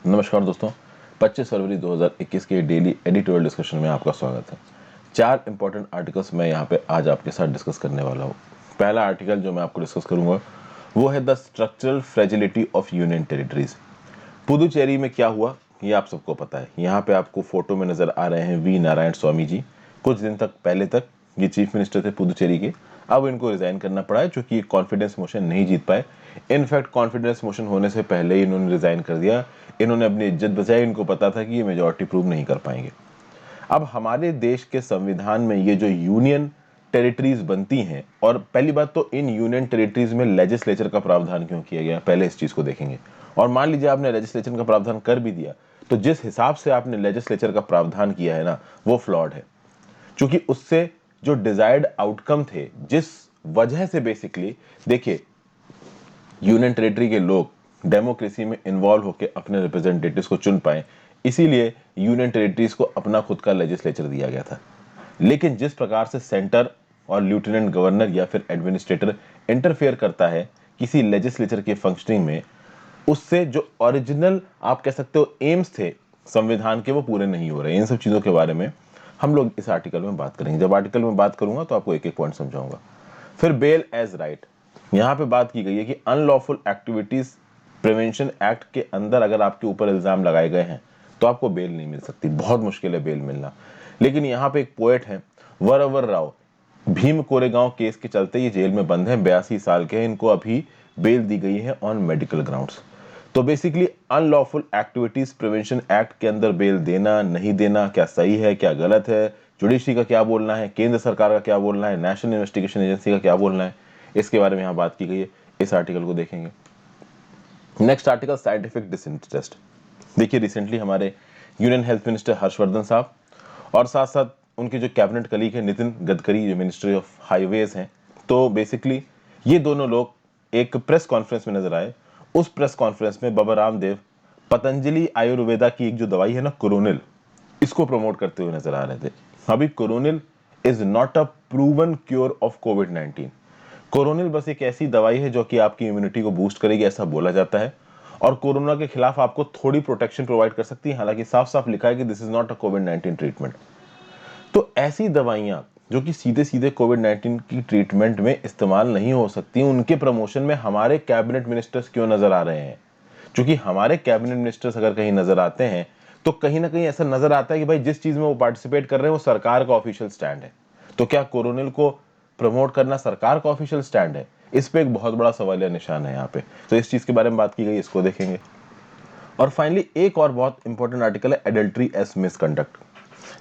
नमस्कार दोस्तों, 25 फरवरी 2021 के डेली एडिटोरियल डिस्कशन में आपका स्वागत है। 4 इंपॉर्टेंट आर्टिकल्स मैं यहाँ पे आज आपके साथ डिस्कस करने वाला हूँ। पहला आर्टिकल जो मैं आपको डिस्कस करूँगा वो है the structural fragility of union territories. Puducherry में क्या हुआ ये आप सबको पता है। यहाँ पे आपको फोटो में नजर आ रहे हैं वी नारायण स्वामी जी। कुछ दिन तक पहले तक ये चीफ मिनिस्टर थे पुदुचेरी के। अब इनको रिजाइन करना पड़ा है क्योंकि ये कॉन्फिडेंस मोशन नहीं जीत पाए। इनफैक्ट कॉन्फिडेंस मोशन होने से पहले ही इन्होंने रिजाइन कर दिया। इन्होंने अपनी इज्जत बचाई। इनको पता था कि ये मेजोरिटी प्रूव नहीं कर पाएंगे। अब हमारे देश के संविधान में ये जो यूनियन टेरिटरीज बनती हैं, और पहली बात तो इन यूनियन टेरिटरीज में लेजिस्लेचर का प्रावधान क्यों किया गया, पहले इस चीज को देखेंगे। और मान लीजिए आपने लेजिस्लेचर का प्रावधान कर भी दिया तो जिस हिसाब से आपने लेजिस्लेचर का प्रावधान किया है ना, वो फ्लॉड है। क्योंकि उससे जो डिजायर्ड आउटकम थे, जिस वजह से बेसिकली देखिए यूनियन टेरिटरी के लोग डेमोक्रेसी में इन्वॉल्व होकर अपने रिप्रेजेंटेटिव्स को चुन पाए, इसीलिए यूनियन टेरिटरीज को अपना खुद का लेजिस्लेचर दिया गया था। लेकिन जिस प्रकार से सेंटर और लेफ्टिनेंट गवर्नर या फिर एडमिनिस्ट्रेटर इंटरफेयर करता है किसी लेजिस्लेचर के फंक्शनिंग में, उससे जो ओरिजिनल आप कह सकते हो एम्स थे संविधान के, वो पूरे नहीं हो रहे। इन सब चीजों के बारे में हम लोग इस आर्टिकल में बात करेंगे। जब आर्टिकल में बात करूंगा तो आपको एक एक पॉइंट समझाऊंगा। फिर बेल एज राइट, यहां पे बात की गई है कि अनलॉफुल एक्टिविटीज प्रिवेंशन एक्ट के अंदर अगर आपके ऊपर इल्जाम लगाए गए हैं तो आपको बेल नहीं मिल सकती। बहुत मुश्किल है बेल मिलना। लेकिन यहाँ पे एक पोएट है वरवर राव, भीम कोरेगांव केस के चलते ये जेल में बंद है, 82 साल के हैं। इनको अभी बेल दी गई है ऑन मेडिकल ग्राउंड्स। तो basically unlawful activities prevention act के अंदर बेल देना नहीं देना, क्या सही है क्या गलत है, जुडिशरी का क्या बोलना है, केंद्र सरकार का क्या बोलना है, नेशनल इन्वेस्टिगेशन एजेंसी का क्या बोलना है, इसके बारे में यहाँ बात की गई है। इस आर्टिकल को देखेंगे। Next article scientific disinterest. देखिए रिसेंटली हमारे यूनियन हेल्थ मिनिस्टर हर्षवर्धन साहब और साथ साथ उनके जो कैबिनेट कलीग हैं नितिन गडकरी, जो मिनिस्ट्री ऑफ हाईवेज हैं, तो बेसिकली ये दोनों लोग एक प्रेस कॉन्फ्रेंस में नजर आए। उस प्रेस कॉन्फ्रेंस में बाबा रामदेव पतंजलि आयुर्वेदा की एक जो दवाई है ना कोरोनिल, इसको प्रमोट करते हुए नजर आ रहे थे। अभी Coronil is not a proven cure of कोविड-19। कोरोनिल बस एक ऐसी दवाई है जो कि आपकी इम्यूनिटी को बूस्ट करेगी, ऐसा बोला जाता है, और कोरोना के खिलाफ आपको थोड़ी प्रोटेक्शन प्रोवाइड कर सकती है। हालांकि साफ साफ लिखा है कि this is not a covid treatment. तो ऐसी दवाइयां जो कि सीधे सीधे कोविड-19 की ट्रीटमेंट में इस्तेमाल नहीं हो सकती, उनके प्रमोशन में हमारे कैबिनेट मिनिस्टर्स क्यों नजर आ रहे हैं? क्योंकि हमारे कैबिनेट मिनिस्टर्स अगर कहीं नजर आते हैं तो कहीं ना कहीं ऐसा नजर आता है कि भाई जिस चीज में वो पार्टिसिपेट कर रहे हैं वो सरकार का ऑफिशियल स्टैंड है। तो क्या कोरोनिल को प्रमोट करना सरकार का ऑफिशियल स्टैंड है? इस पे एक बहुत बड़ा सवालिया निशान है यहाँ पे। तो इस चीज के बारे में बात की गई, इसको देखेंगे। और फाइनली एक और बहुत इंपॉर्टेंट आर्टिकल है एडल्ट्री एज मिसकंडक्ट।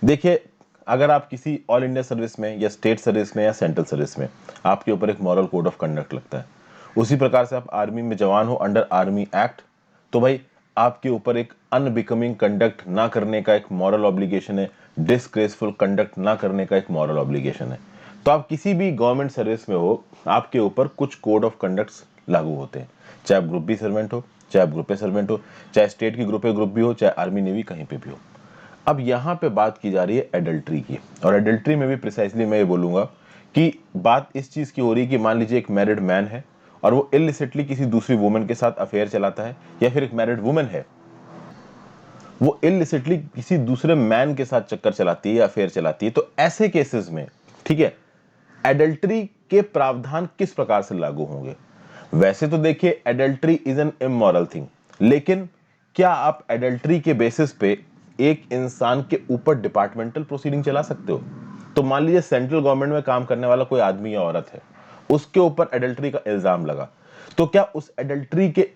देखिए अगर आप किसी ऑल इंडिया सर्विस में या स्टेट सर्विस में या सेंट्रल सर्विस में, आपके ऊपर एक मॉरल कोड ऑफ कंडक्ट लगता है। उसी प्रकार से आप आर्मी में जवान हो अंडर आर्मी एक्ट, तो भाई आपके ऊपर एक अनबिकमिंग कंडक्ट ना करने का एक मॉरल ऑब्लिगेशन है, डिसग्रेसफुल कंडक्ट ना करने का एक मॉरल ऑब्लिगेशन है। तो आप किसी भी गवर्नमेंट सर्विस में हो, आपके ऊपर कुछ कोड ऑफ कंडक्ट्स लागू होते हैं। चाहे आप ग्रुप बी सर्वेंट हो, चाहे आप ग्रुप ए सर्वेंट हो, चाहे स्टेट की ग्रुप ए ग्रुप बी हो, चाहे आर्मी नेवी कहीं पे भी हो। अब यहां पे बात की जा रही है एडल्ट्री की, और एडल्ट्री में भी प्रिसाइसली मैं ये बोलूंगा कि बात इस चीज की हो रही है कि मान लीजिए एक मैरिड मैन है और वो इलिसिटली किसी दूसरी वुमन के साथ अफेयर चलाता है, या फिर एक मैरिड वुमन है वो इलिसिटली किसी दूसरे मैन के साथ चक्कर चलाती है या अफेयर चलाती है। तो ऐसे केसेस में ठीक है, एडल्ट्री के प्रावधान किस प्रकार से लागू होंगे? वैसे तो देखिए adultery is an immoral thing, लेकिन क्या आप एडल्ट्री के बेसिस पे एक इंसान के ऊपर डिपार्टमेंटल प्रोसीडिंग चला सकते हो? तो मान लीजिए सेंट्रल गवर्नमेंट में काम करने वाला कोई आदमी या औरत है, उसके ऊपर एडल्ट्री का इल्जाम लगा, तो क्या उस एडल्ट्री के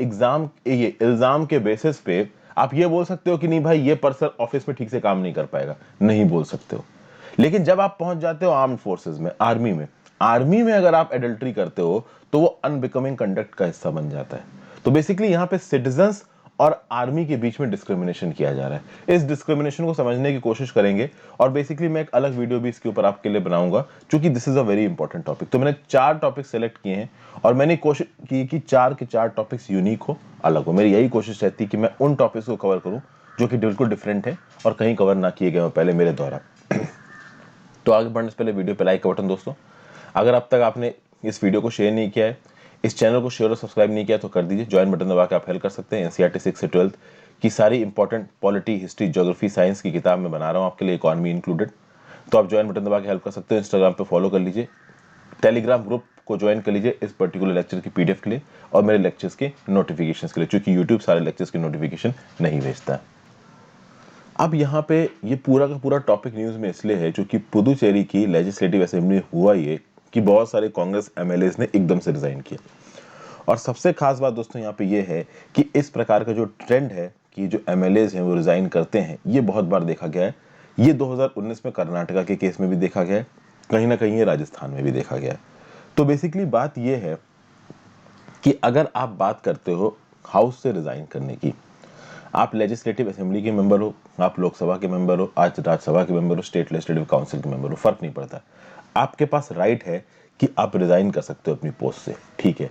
ये इल्जाम के बेसिस पे आप ये बोल सकते हो कि नहीं भाई ये पर्सन ऑफिस में ठीक से काम नहीं कर पाएगा? नहीं बोल सकते हो। लेकिन जब आप पहुंच जाते हो आर्म्ड फोर्सेस में, आर्मी में अगर आप एडल्ट्री करते हो तो वो अनबिकमिंग कंडक्ट का हिस्सा बन जाता है। तो बेसिकली यहां पे सिटीजंस और आर्मी के बीच में डिस्क्रिमिनेशन किया जा रहा है। इस डिस्क्रिमिनेशन को समझने की कोशिश करेंगे, और बेसिकली मैं एक अलग वीडियो भी इसके ऊपर आपके लिए बनाऊंगा क्योंकि this is a very important topic. तो मैंने 4 टॉपिक सेलेक्ट किए हैं और मैंने कोशिश की कि 4 के 4 टॉपिक्स यूनिक हो, अलग हो। मेरी यही कोशिश रहती है कि मैं उन टॉपिक्स को कवर करूं जो कि बिल्कुल डिफरेंट है और कहीं कवर ना किए गए हो पहले मेरे द्वारा। तो आगे बढ़ने से पहले वीडियो पे लाइक का बटन दोस्तों। अगर अब तक आपने इस वीडियो को शेयर नहीं किया है, इस चैनल को शेयर और सब्सक्राइब नहीं किया तो कर दीजिए। ज्वाइन बटन दबा के आप हेल्प कर सकते हैं। एनसीईआरटी 6 से 12 कि सारी important polity, history, geography, science की किताब मैं बना रहा हूँ आपके लिए, इकॉनमी इंक्लूडेड। तो आप ज्वाइन बटन दबा के हेल्प कर सकते हो। इंस्टाग्राम पे फॉलो कर लीजिए, टेलीग्राम ग्रुप को ज्वाइन कर लीजिए इस पर्टिकुलर लेक्चर की पीडीएफ के लिए और मेरे लेक्चर्स के नोटिफिकेशंस के लिए, क्योंकि यूट्यूब सारे लेक्चर्स के नोटिफिकेशन नहीं भेजता। अब यहाँ पे ये पूरा का पूरा टॉपिक न्यूज़ में इसलिए है क्योंकि पुदुचेरी की लेजिस्लेटिव असेंबली हुआ ये कि बहुत सारे कांग्रेस एमएलएस ने एकदम से रिजाइन किया। और सबसे खास बात दोस्तों यहाँ पे ये है कि इस प्रकार का जो ट्रेंड है कि जो एमएलएस हैं वो रिजाइन करते हैं, ये बहुत बार देखा गया है। ये 2019 में कर्नाटका के केस में भी देखा गया है, कहीं ना कहीं ये राजस्थान में भी देखा गया है। तो बेसिकली बात ये है कि अगर आप बात करते हो हाउस से रिजाइन करने की, आप लेजिस्लेटिव असेंबली के मेंबर हो, आप लोकसभा के मेंबर हो, आज राज्यसभा के मेंबर हो, स्टेट लेजिस्लेटिव काउंसिल के मेंबर हो, फर्क नहीं पड़ता। आपके पास राइट है कि आप रिजाइन कर सकते हो अपनी पोस्ट से, ठीक है।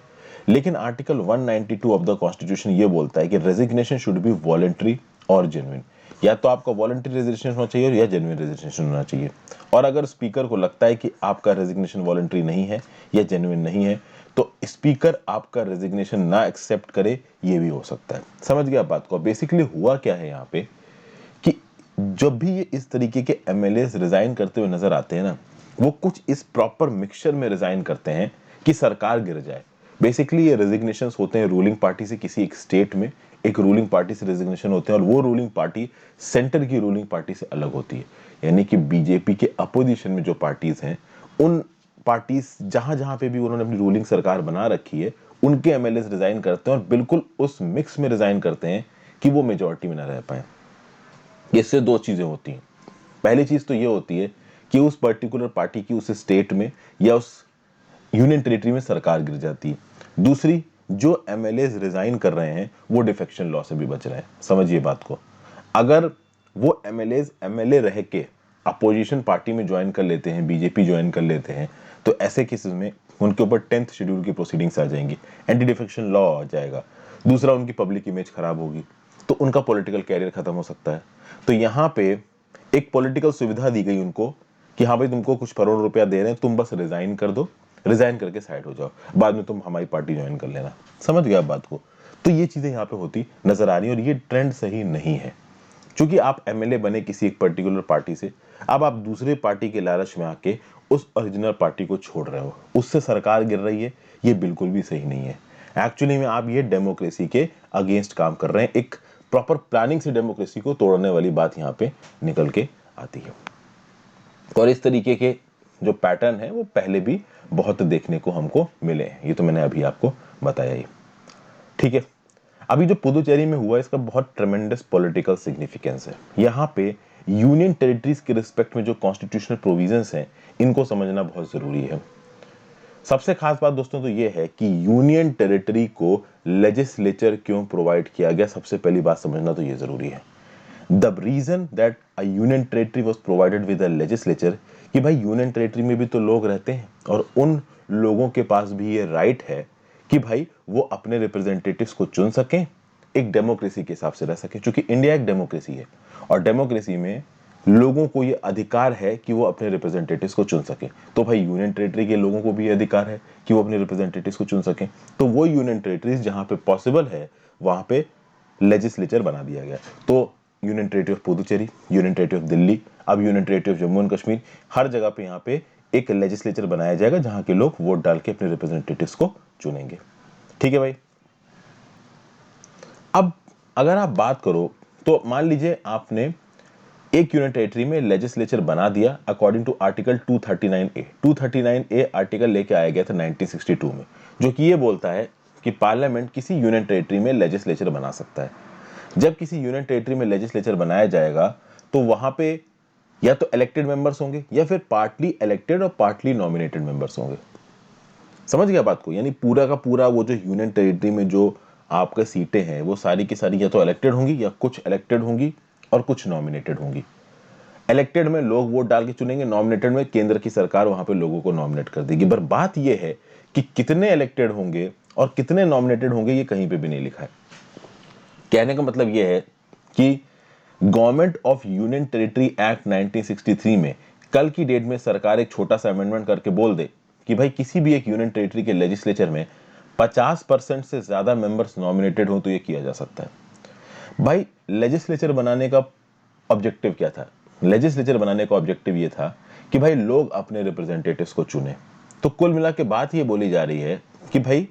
लेकिन आर्टिकल 192 ऑफ द कॉन्स्टिट्यूशन ये बोलता है कि रेजिग्नेशन शुड बी वॉलंटरी और जेन्युइन। या तो आपका वॉलंटरी रेजिग्नेशन होना चाहिए या जेन्युइन रेजिग्नेशन होना चाहिए। और अगर स्पीकर को लगता है कि आपका रेजिग्नेशन वॉलंटरी नहीं है या जेन्युइन नहीं है, तो स्पीकर आपका रेजिग्नेशन ना एक्सेप्ट करे, ये भी हो सकता है। समझ गया बात को। बेसिकली हुआ क्या है यहाँ पे कि जब भी ये इस तरीके के एमएलएस रिजाइन करते हुए नजर आते हैं ना, वो कुछ इस प्रॉपर मिक्सचर में रिजाइन करते हैं कि सरकार गिर जाए। बेसिकली ये रेजिग्नेशंस होते हैं रूलिंग पार्टी से, किसी एक स्टेट में एक रूलिंग पार्टी से रेजिग्नेशन होते हैं, और वो रूलिंग पार्टी सेंटर की रूलिंग पार्टी से अलग होती है। यानी कि बीजेपी के अपोजिशन में जो पार्टीज हैं, उन पार्टीज जहां जहां पे भी उन्होंने अपनी रूलिंग सरकार बना रखी है, उनके एमएलएस रिजाइन करते हैं और बिल्कुल उस मिक्स में रिजाइन करते हैं कि वो मेजोरिटी में ना रह पाए। इससे दो चीजें होती हैं। पहली चीज तो ये होती है कि उस पर्टिकुलर पार्टी की उस स्टेट में या उस यूनियन टेरिटरी में सरकार गिर जाती है। दूसरी, जो एमएलएस रिजाइन कर रहे हैं वो डिफेक्शन लॉ से भी बच रहे हैं। समझिए बात को। अगर वो एमएलए रह के अपोजिशन पार्टी में ज्वाइन कर लेते हैं, बीजेपी ज्वाइन कर लेते हैं, तो ऐसे केसेस में उनके ऊपर 10th शेड्यूल की प्रोसीडिंग्स आ जाएंगी, एंटी डिफेक्शन लॉ आ जाएगा। दूसरा, उनकी पब्लिक इमेज खराब होगी, तो उनका पॉलिटिकल कैरियर खत्म हो सकता है। तो यहाँ पे एक पॉलिटिकल सुविधा दी गई उनको कि हाँ भाई, तुमको कुछ करोड़ रुपया दे रहे हैं, तुम बस रिजाइन कर दो, रिजाइन करके साइड हो जाओ, बाद में तुम हमारी पार्टी ज्वाइन कर लेना। समझ गया बात को। तो ये चीजें यहाँ पे होती नजर आ रही है और ये ट्रेंड सही नहीं है। क्योंकि आप एमएलए बने किसी एक पर्टिकुलर पार्टी से, अब आप दूसरे पार्टी के लालच में आके उस ओरिजिनल पार्टी को छोड़ रहे हो, उससे सरकार गिर रही है, ये बिल्कुल भी सही नहीं है। एक्चुअली में आप ये डेमोक्रेसी के अगेंस्ट काम कर रहे हैं। एक प्रॉपर प्लानिंग से डेमोक्रेसी को तोड़ने वाली बात यहाँ पे निकल के आती है। और इस तरीके के जो पैटर्न है वो पहले भी बहुत देखने को हमको मिले हैं, ये तो मैंने अभी आपको बताया ही। ठीक है, अभी जो पुदुचेरी में हुआ इसका बहुत ट्रेमेंडस पॉलिटिकल सिग्निफिकेंस है। यहाँ पे यूनियन टेरिटरीज के रिस्पेक्ट में जो कॉन्स्टिट्यूशनल प्रोविजंस हैं, इनको समझना बहुत जरूरी है। सबसे खास बात दोस्तों तो ये है कि यूनियन टेरिटरी को लेजिस्लेचर क्यों प्रोवाइड किया गया, सबसे पहली बात समझना तो ये जरूरी है। The reason that a union territory was provided with a legislature, कि भाई यूनियन टेरिटरी में भी तो लोग रहते हैं और उन लोगों के पास भी ये राइट है कि भाई वो अपने रिप्रेजेंटेटिव्स को चुन सकें, एक डेमोक्रेसी के हिसाब से रह सके। क्योंकि इंडिया एक डेमोक्रेसी है और डेमोक्रेसी में लोगों को ये अधिकार है कि वो अपने रिप्रेजेंटेटिव्स को चुन सके। तो भाई यूनियन टेरिटरी के लोगों को भी ये अधिकार है कि वो अपने रिप्रेजेंटेटिव्स को चुन सकें। तो वो यूनियन टेरिटरीज जहां पे पॉसिबल है वहां पे लेजिस्लेचर बना दिया गया। तो union territory of Puducherry, union territory of Delhi, अब union territory of Jammu and Kashmir, हर जगह पे यहाँ पे एक लेजिस्लेचर बनाया जाएगा जहां के लोग वोट डाल के अपने रिप्रेजेंटेटिव्स को चुनेंगे। ठीक है भाई। अब अगर आप बात करो तो मान लीजिए आपने एक यूनियन टेरिटरी में लेजिस्लेचर बना दिया according to article 239A। 239A article लेके आया गया था 1962 में, जो कि ये बोलता है कि पार्लियामेंट किसी यूनियन टेरिटरी में लेजिस्लेचर बना सकता है। जब किसी यूनियन टेरिटरी में लेजिस्लेचर बनाया जाएगा तो वहां पे या तो इलेक्टेड मेंबर्स होंगे या फिर पार्टली इलेक्टेड और पार्टली नॉमिनेटेड मेंबर्स होंगे। समझ गया बात को। यानी पूरा का पूरा वो जो यूनियन टेरिटरी में जो आपका सीटें हैं वो सारी की सारी या तो इलेक्टेड होंगी या कुछ इलेक्टेड होंगी और कुछ नॉमिनेटेड होंगी। इलेक्टेड में लोग वोट डाल के चुनेंगे, नॉमिनेटेड में केंद्र की सरकार वहां पे लोगों को नॉमिनेट कर देगी। पर बात यह है कि कितने इलेक्टेड होंगे और कितने नॉमिनेटेड होंगे ये कहीं पे भी नहीं लिखा है। कहने का मतलब यह है कि government of union territory act 1963 में कल की डेट में सरकार एक छोटा सा अमेंडमेंट करके बोल दे कि भाई किसी भी एक यूनियन टेरिटरी के लेजिस्लेचर में 50% से ज्यादा मेंबर्स नॉमिनेटेड हो तो ये किया जा सकता है। भाई लेजिस्लेचर बनाने का ऑब्जेक्टिव क्या था? लेजिस्लेचर बनाने का ऑब्जेक्टिव ये था कि भाई लोग अपने रिप्रेजेंटेटिव्स को चुने। तो कुल मिला के बात ये बोली जा रही है कि भाई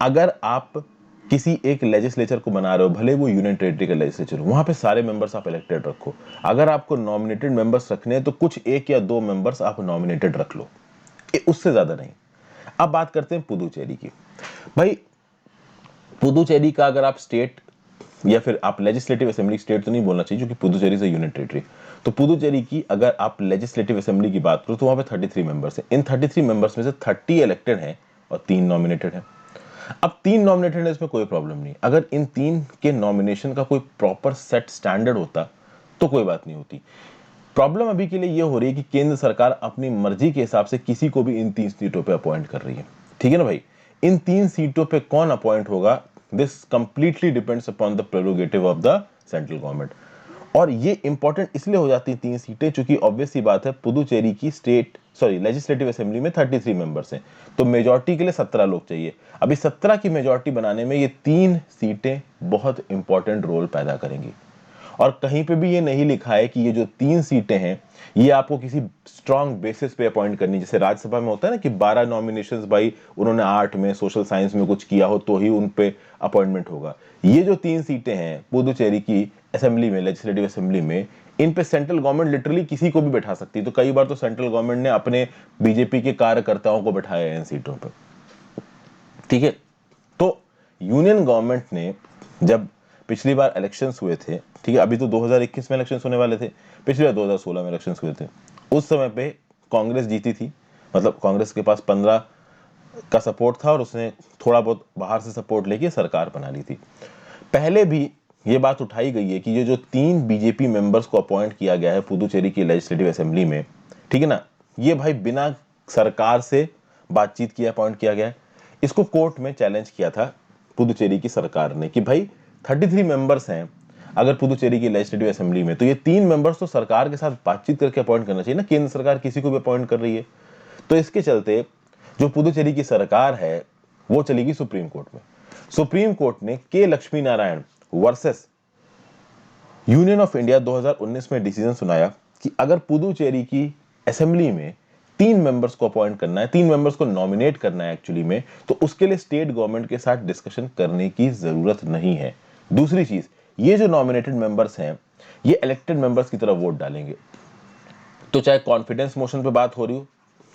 अगर आप किसी एक लेजिस्लेचर को बना रहे हो, भले वो यूनियन टेरिटरी का लेजिस्लेचर हो, वहां पे सारे मेंबर्स आप इलेक्टेड रखो। अगर आपको नॉमिनेटेड मेंबर्स रखने हैं तो कुछ एक या दो मेंबर्स आप नॉमिनेटेड रख लो, उससे ज्यादा नहीं। अब बात करते हैं पुदुचेरी की। भाई पुदुचेरी का अगर आप स्टेट या फिर आप लेजिस्लेटिव असेंबली, स्टेट तो नहीं बोलना चाहिए क्योंकि पुदुचेरी से यूनियन टेरिटरी, तो पुदुचेरी की अगर आप लेजिस्लेटिव असेंबली की बात करो तो वहां पे 33 मेंबर्स हैं। इन 33 मेंबर्स में से 30 इलेक्टेड हैं और 3 नॉमिनेटेड हैं। अब 3 नॉमिनेटेड है, इसमें कोई प्रॉब्लम नहीं। अगर इन 3 के नॉमिनेशन का कोई प्रॉपर सेट स्टैंडर्ड होता तो कोई बात नहीं होती। प्रॉब्लम अभी के लिए ये हो रही है कि केंद्र सरकार अपनी मर्जी के हिसाब से किसी को भी इन 3 सीटों पे अपॉइंट कर रही है। ठीक है ना भाई? इन 3 सीटों पे कौन अपॉइंट होगा, this completely depends upon the prerogative of the central government. और ये इंपॉर्टेंट इसलिए हो जाती है 3 सीटें, चूंकि ऑब्वियस सी बात है पुदुचेरी की लेजिस्लेटिव असेंबली में 33 मेंबर्स हैं, तो मेजॉरिटी के लिए 17 लोग चाहिए। अभी 17 की मेजॉरिटी बनाने में ये 3 सीटें बहुत इंपॉर्टेंट रोल पैदा करेंगी। और कहीं पे भी ये नहीं लिखा है कि ये जो 3 सीटें हैं ये आपको किसी स्ट्रांग बेसिस पे अपॉइंट करनी, जैसे राज्यसभा में होता है ना कि 12 नॉमिनेशंस, भाई उन्होंने 8 में सोशल साइंस में कुछ किया हो तो ही उन पे अपॉइंटमेंट होगा। ये जो 3 सीटें हैं पुदुचेरी की असेंबली में, लेजिस्लेटिव असेंबली में, इन पे सेंट्रल गवर्नमेंट लिटरली किसी को भी बैठा सकती है। तो कई बार तो सेंट्रल गवर्नमेंट ने अपने बीजेपी के कार्यकर्ताओं को बैठाया है इन सीटों पर। ठीक है? तो यूनियन गवर्नमेंट ने जब पिछली बार इलेक्शंस हुए थे, ठीक है, अभी तो 2021 में इलेक्शंस होने वाले थे, पिछली बार 2016 में इलेक्शंस हुए थे, उस समय पे कांग्रेस जीती थी। मतलब कांग्रेस के पास 15 का सपोर्ट था और उसने थोड़ा बहुत बाहर से सपोर्ट लेके सरकार बना ली थी। पहले भी ये बात उठाई गई है कि ये जो 3 बीजेपी मेंबर्स को अपॉइंट किया गया है पुदुचेरी की लेजिस्लेटिव असेंबली में, ठीक है ना, ये भाई बिना सरकार से बातचीत किए अपॉइंट किया गया है। इसको कोर्ट में चैलेंज किया था पुदुचेरी की सरकार ने कि भाई 33 मेंबर्स हैं अगर पुदुचेरी की लेजिस्लेटिव असेंबली में, तो ये 3 मेंबर्स तो सरकार के साथ बातचीत करके अपॉइंट करना चाहिए ना। केंद्र सरकार किसी को भी अपॉइंट कर रही है। तो इसके चलते जो पुदुचेरी की सरकार है वो चलेगी सुप्रीम कोर्ट में। सुप्रीम कोर्ट ने के Lakshmi Narayan versus union of India 2019 में डिसीजन सुनाया कि अगर पुदुचेरी की असेंबली में 3 मेंबर्स को अपॉइंट करना है, 3 मेंबर्स को नॉमिनेट करना है एक्चुअली में, तो उसके लिए स्टेट गवर्नमेंट के साथ डिस्कशन करने की जरूरत नहीं है। दूसरी चीज, ये जो नॉमिनेटेड मेंबर्स हैं ये इलेक्टेड मेंबर्स की तरफ वोट डालेंगे। तो चाहे कॉन्फिडेंस मोशन पे बात हो रही हो,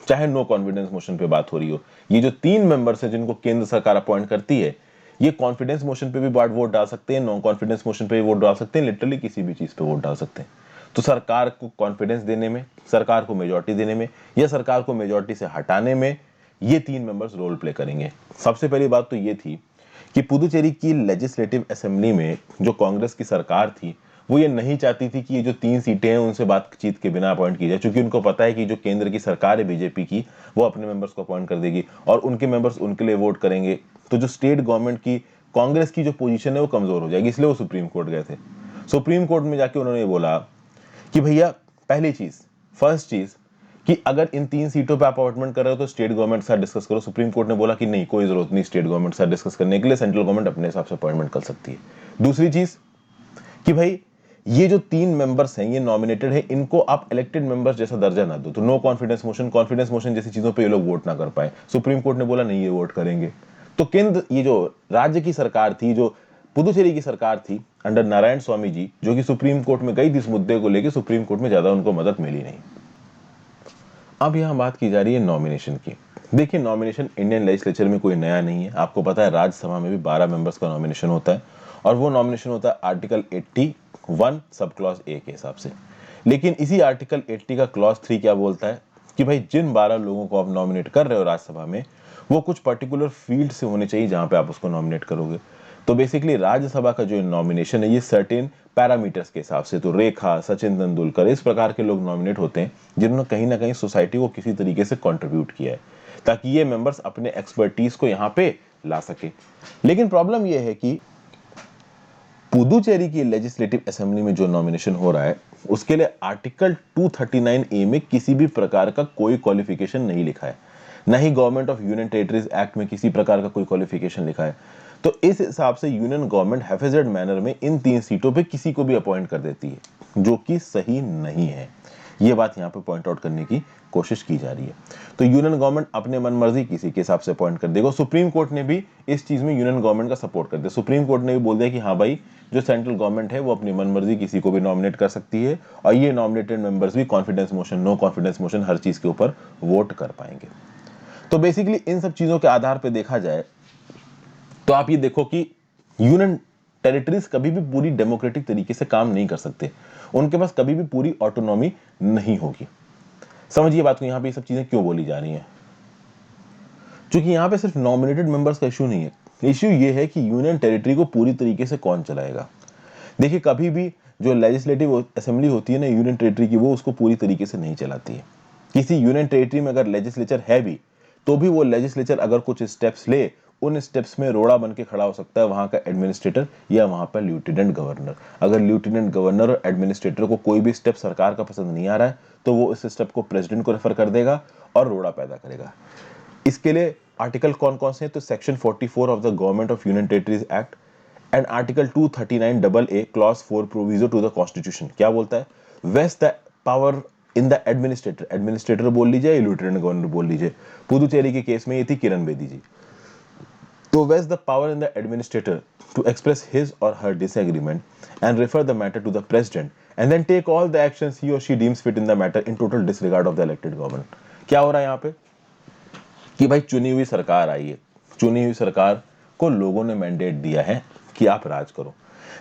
चाहे नो कॉन्फिडेंस मोशन पे बात हो रही हो, ये जो 3 मेंबर्स हैं जिनको केंद्र सरकार अपॉइंट करती है, ये कॉन्फिडेंस मोशन पे भी वोट डाल सकते हैं, नो कॉन्फिडेंस मोशन पे भी वोट डाल सकते हैं, लिटरली किसी भी चीज पे वोट डाल सकते हैं। तो सरकार को कॉन्फिडेंस देने में, सरकार को मेजॉरिटी देने में या सरकार को मेजॉरिटी से हटाने में ये 3 मेंबर्स रोल प्ले करेंगे। सबसे पहली बात तो ये थी कि पुदुचेरी की लेजिस्लेटिव असेंबली में जो कांग्रेस की सरकार थी वो ये नहीं चाहती थी कि ये जो 3 सीटें हैं उनसे बातचीत के बिना अपॉइंट की जाए, क्योंकि उनको पता है कि जो केंद्र की सरकार है बीजेपी की, वो अपने मेंबर्स को अपॉइंट कर देगी और उनके मेंबर्स उनके लिए वोट करेंगे। तो जो स्टेट गवर्नमेंट की, कांग्रेस की जो पोजीशन है वो कमजोर हो जाएगी। इसलिए वो सुप्रीम कोर्ट गए थे। सुप्रीम कोर्ट में जाके उन्होंने बोला कि भैया पहली चीज, फर्स्ट चीज, कि अगर इन 3 सीटों पे आप अपॉइंटमेंट कर रहे हो तो स्टेट गवर्नमेंट के साथ डिस्कस करो। सुप्रीम कोर्ट ने बोला कि नहीं, कोई जरूरत नहीं स्टेट गवर्नमेंट के साथ डिस्कस करने के लिए, सेंट्रल गवर्नमेंट अपने हिसाब से अपॉइंटमेंट कर सकती है। दूसरी चीज कि भाई ये जो 3 मेंबर्स हैं ये नॉमिनेटेड है, इनको आप इलेक्टेड मेंबर्स जैसा दर्जा ना दो। तो no confidence motion, confidence motion जैसी चीजों पे ये लोग वोट ना कर पाए। सुप्रीम कोर्ट ने बोला नहीं, ये वोट करेंगे। तो केंद्र, ये जो राज्य की सरकार थी, जो पुदुचेरी की सरकार थी अंडर नारायण स्वामी जी, जो कि सुप्रीम कोर्ट में गई थी इस मुद्दे को लेकर, सुप्रीम कोर्ट में ज्यादा उनको मदद मिली नहीं। अब यहां बात की जा रही है नॉमिनेशन की। देखिए, नॉमिनेशन इंडियन लेजिस्लेचर में कोई नया नहीं है। आपको पता है राज्यसभा में भी 12 मेंबर्स का नॉमिनेशन होता है और वो नॉमिनेशन होता है आर्टिकल 81 सब क्लॉज ए के हिसाब से। लेकिन इसी आर्टिकल 80 का क्लॉज 3 क्या बोलता है कि भाई जिन 12 लोगों को आप नॉमिनेट कर रहे हो राज्यसभा में, वो कुछ पर्टिकुलर फील्ड से होने चाहिए जहां पे आप उसको नॉमिनेट करोगे। तो बेसिकली राज्यसभा का जो नॉमिनेशन है ये सर्टेन पैरामीटर्स के हिसाब से, तो रेखा, सचिन तेंदुलकर, इस प्रकार के लोग नॉमिनेट होते हैं जिन्होंने कहीं ना कहीं सोसाइटी को किसी तरीके से कंट्रीब्यूट किया है, ताकि ये मेंबर्स अपने एक्सपर्टीज को यहाँ पे ला सके। लेकिन प्रॉब्लम ये है कि पुदुचेरी की लेजिस्लेटिव असेंबली में जो नॉमिनेशन हो रहा है उसके लिए आर्टिकल 239 ए में किसी भी प्रकार का कोई क्वालिफिकेशन नहीं लिखा है, ना ही government of union territories act में किसी प्रकार का कोई क्वालिफिकेशन लिखा है। तो इस हिसाब से यूनियन गवर्नमेंट हैफेजेड मैनर में इन 3 सीटों पे किसी को भी अपॉइंट कर देती है, जो कि सही नहीं है। ये बात यहाँ पे पॉइंट आउट करने की कोशिश की जा रही है। तो यूनियन गवर्नमेंट अपने मन मर्जी किसी के हिसाब से अपॉइंट कर देगा। सुप्रीम कोर्ट ने भी इस चीज में यूनियन गवर्नमेंट का सपोर्ट कर दिया। सुप्रीम कोर्ट ने भी बोल दिया कि हाँ भाई, जो सेंट्रल गवर्नमेंट है वो अपनी मन मर्जी किसी को भी नॉमिनेट कर सकती है, और ये नॉमिनेटेड मेंबर्स भी confidence motion, no confidence motion, हर चीज के ऊपर वोट कर पाएंगे। तो बेसिकली इन सब चीजों के आधार पर देखा जाए तो आप ये देखो कि यूनियन टेरिटरीज कभी भी पूरी डेमोक्रेटिक तरीके से काम नहीं कर सकते, उनके पास कभी भी पूरी ऑटोनॉमी नहीं होगी। समझिए बात को, यहां पे ये सब चीजें क्यों बोली जा रही हैं, क्योंकि यहां पे सिर्फ नॉमिनेटेड मेंबर्स का इशू नहीं है, इशू ये है कि यूनियन टेरिटरी को पूरी तरीके से कौन चलाएगा। देखिए, कभी भी जो लेजिस्लेटिव असेंबली होती है ना यूनियन टेरिटरी की, वो उसको पूरी तरीके से नहीं चलाती है। किसी यूनियन टेरिटरी में अगर लेजिस्लेचर है भी, तो भी वो लेजिस्लेचर अगर कुछ स्टेप्स ले, उन स्टेप्स में रोड़ा बन के खड़ा हो सकता है वहां का एडमिनिस्ट्रेटर या वहां पर लेफ्टिनेंट गवर्नर। अगर लेफ्टिनेंट गवर्नर और एडमिनिस्ट्रेटर को कोई भी स्टेप सरकार का पसंद नहीं आ रहा है, तो वो इस स्टेप को प्रेसिडेंट को रेफर कर देगा और रोड़ा पैदा करेगा। इसके लिए आर्टिकल कौन कौन से हैं, तो section 44 of the government of union territories act and article 239 double A clause 4 proviso to the constitution क्या बोलता है, vest the power in the administrator, administrator बोल लीजिए या लेफ्टिनेंट गवर्नर बोल लीजिए, पुदुचेरी के केस में ये थी किरण बेदी जी। तो vest the power in the administrator to express his or her disagreement and refer the matter to the president and then take all the actions he or she deems fit in the matter in total disregard of the elected government. क्या हो रहा है यहाँ पे कि भाई चुनी हुई सरकार आई है, चुनी हुई सरकार को लोगों ने मैंडेट दिया है कि आप राज करो,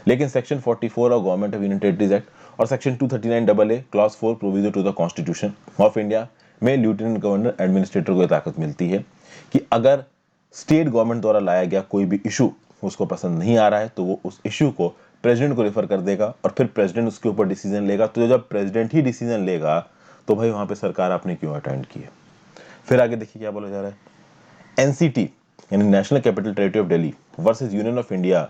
लेकिन section 44 of government of union territories act और section 239 double A clause 4 proviso to the constitution of India में लेफ्टिनेंट गवर्नर एडमिनिस्ट्रेटर को ताकत मिलती है कि अगर स्टेट गवर्नमेंट द्वारा लाया गया कोई भी इशू उसको पसंद नहीं आ रहा है, तो वो उस इशू को प्रेसिडेंट को रेफर कर देगा और फिर प्रेसिडेंट उसके ऊपर डिसीजन लेगा। तो जब प्रेसिडेंट ही डिसीजन लेगा, तो भाई वहां पे सरकार आपने क्यों अटेंड की है। फिर आगे देखिए क्या बोला जा रहा है, एनसीटी यानी national capital territory of Delhi versus union of India.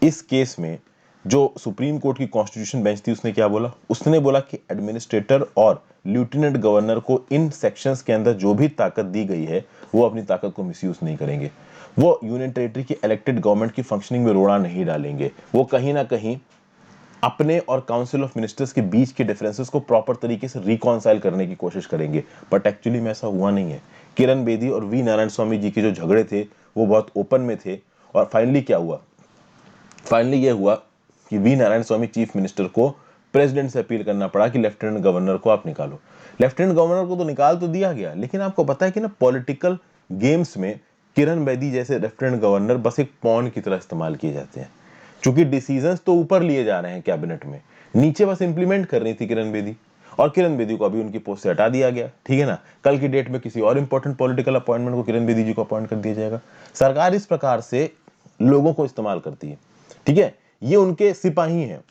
इस केस में जो सुप्रीम कोर्ट की कॉन्स्टिट्यूशन बेंच थी उसने क्या बोला, उसने बोला कि एडमिनिस्ट्रेटर और लेफ्टिनेंट गवर्नर को इन सेक्शंस के अंदर जो भी ताकत दी गई है वो अपनी ताकत को मिसयूज नहीं करेंगे, वो यूनियन टेरिटरी की इलेक्टेड गवर्नमेंट की फंक्शनिंग में रोड़ा नहीं डालेंगे, वो कहीं ना कहीं अपने और काउंसिल ऑफ मिनिस्टर्स के बीच के डिफरेंसेस को प्रॉपर तरीके से रिकॉन्साइल करने की कोशिश करेंगे। बट एक्चुअली में ऐसा हुआ नहीं है। किरण बेदी और वी नारायण स्वामी जी के जो झगड़े थे वो बहुत ओपन में थे, और फाइनली क्या हुआ, फाइनली ये हुआ कि V Narayanasamy chief minister को प्रेसिडेंट से अपील करना पड़ा कि लेफ्टिनेंट गवर्नर को आप निकालो। लेफ्टिनेंट गवर्नर को तो निकाल तो दिया गया, लेकिन आपको पता है कि ना पॉलिटिकल गेम्स में किरण बेदी जैसे लेफ्टिनेंट गवर्नर बस एक पॉन की तरह इस्तेमाल किए जाते हैं, क्योंकि डिसीजंस तो ऊपर लिए जा रहे हैं कैबिनेट में, नीचे बस इंप्लीमेंट कर रही थी किरण बेदी, और किरण बेदी को अभी उनकी पोस्ट से हटा दिया गया। ठीक है ना, कल की डेट में किसी और इंपॉर्टेंट पॉलिटिकल अपॉइंटमेंट को किरण बेदी जी को अपॉइंट कर दिया जाएगा। सरकार इस प्रकार से लोगों को इस्तेमाल करती है। ठीक है, ये उनके सिपाही हैं,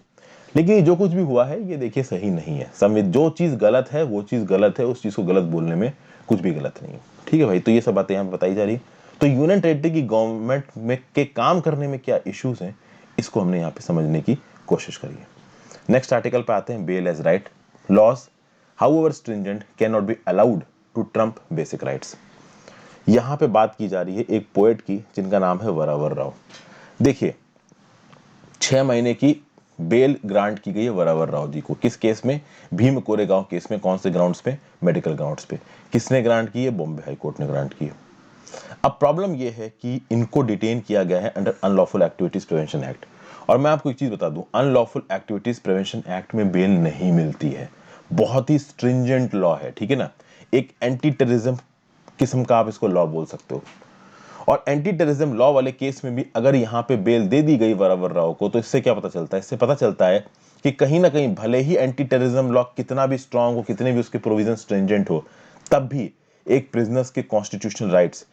लेकिन जो कुछ भी हुआ है ये देखिए सही नहीं है। जो चीज गलत है वो चीज गलत है, उस चीज को गलत बोलने में कुछ भी गलत नहीं है। ठीक है भाई, तो ये सब बातें यहाँ बताई जा रही। तो यूनियन टेरिटरी की गवर्नमेंट में के काम करने में क्या इश्यूज हैं, इसको हमने यहाँ पे समझने की कोशिश करी है। नेक्स्ट आर्टिकल पे आते हैं, bail as right laws however stringent can not be allowed to trump basic rights. यहाँ पे बात की जा रही है एक पोएट की जिनका नाम है वरावर राव। देखिए, 6 महीने की बेल ग्रांट की गई है वरावर राव जी को। किस केस में, भीम कोरेगांव केस में। कौन से ग्राउंड्स पे, मेडिकल ग्राउंड्स पे। किसने ग्रांट की है, बॉम्बे हाई कोर्ट ने ग्रांट की है। अब प्रॉब्लम यह है कि इनको डिटेन किया गया है under unlawful activities prevention act. और मैं आपको एक चीज बता दूं, अनलॉफुल एक्टिविटीज प्रिवेंशन एक्ट में बेल नहीं मिलती है। बहुत ही स्ट्रिंजेंट लॉ है, ठीक है ना, एक एंटी टेररिज्म किस्म का आप इसको लॉ बोल सकते हो। और एंटी टेररिज्म लॉ वाले केस में भी अगर यहां पे बेल दे दी गई वरावर राव को, तो इससे क्या पता चलता है, इससे पता चलता है कि कहीं ना कहीं भले ही एंटी टेररिज्म लॉ कितना भी स्ट्रांग हो, कितने भी उसके प्रोविजन स्ट्रिंजेंट हो, तब भी एक प्रिजनर्स के कॉन्स्टिट्यूशनल राइट्स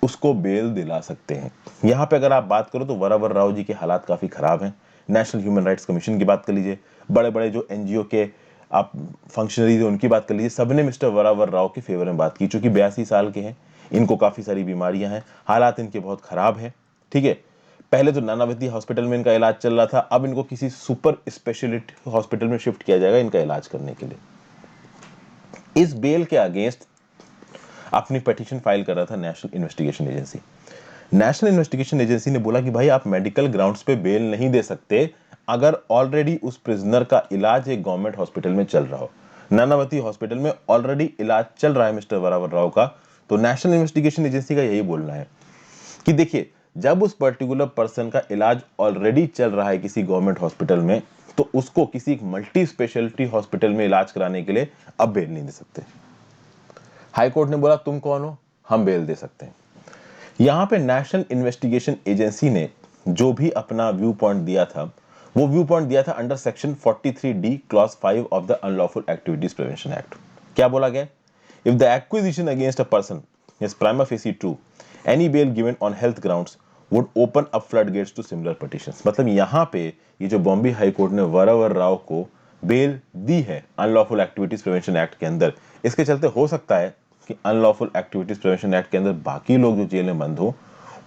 उसको बेल दिला सकते हैं। यहां पे अगर आप बात करो तो वरावर राव जी के हालात काफी खराब हैं। नेशनल ह्यूमन राइट्स कमीशन की बात कर लीजिए, बड़े बड़े जो एनजीओ के आप फंक्शनरीज उनकी बात कर लीजिए, सबने मिस्टर वरावर राव के फेवर में बात की। चूंकि 82 साल के हैं, इनको काफी सारी बीमारियां हैं, हालात इनके बहुत खराब हैं। ठीक है, पहले तो नानावती हॉस्पिटल में इनका इलाज चल रहा था, अब इनको किसी सुपर स्पेशलिटी हॉस्पिटल में शिफ्ट किया जाएगा इनका इलाज करने के लिए। इस बेल के अगेंस्ट अपनी पिटीशन फाइल कर रहा था national investigation agency. National investigation agency ने बोला कि भाई आप मेडिकल ग्राउंड्स पे बेल नहीं दे सकते अगर ऑलरेडी उस प्रिजनर का इलाज एक गवर्नमेंट हॉस्पिटल में चल रहा हो। नानावती हॉस्पिटल में ऑलरेडी इलाज चल रहा है मिस्टर वरावर राव का, तो नेशनल इन्वेस्टिगेशन एजेंसी का यही बोलना है कि देखिए, जब उस पर्टिकुलर पर्सन का इलाज ऑलरेडी चल रहा है किसी गवर्नमेंट हॉस्पिटल में, तो उसको किसी मल्टी स्पेशलिटी हॉस्पिटल में इलाज कराने के लिए अब बेल नहीं दे सकते। हाई कोर्ट ने बोला तुम कौन हो, हम बेल दे सकते हैं। यहां पे नेशनल इन्वेस्टिगेशन एजेंसी ने जो भी अपना व्यू पॉइंट दिया था, वो व्यू पॉइंट दिया था under section 43D clause 5 of the unlawful activities prevention act. क्या बोला गया? If the accusation against a person is prima facie true, any bail given on health grounds would open up flood gates to similar petitions. मतलब यहां पे ये जो Bombay high court ने वरावर राव को बेल दी है अनलॉफुल एक्टिविटीज प्रिवेंशन एक्ट के अंदर, इसके चलते हो सकता है कि अनलॉफुल एक्टिविटीज प्रिवेंशन एक्ट के अंदर बाकी लोग जो जेल में बंद हो,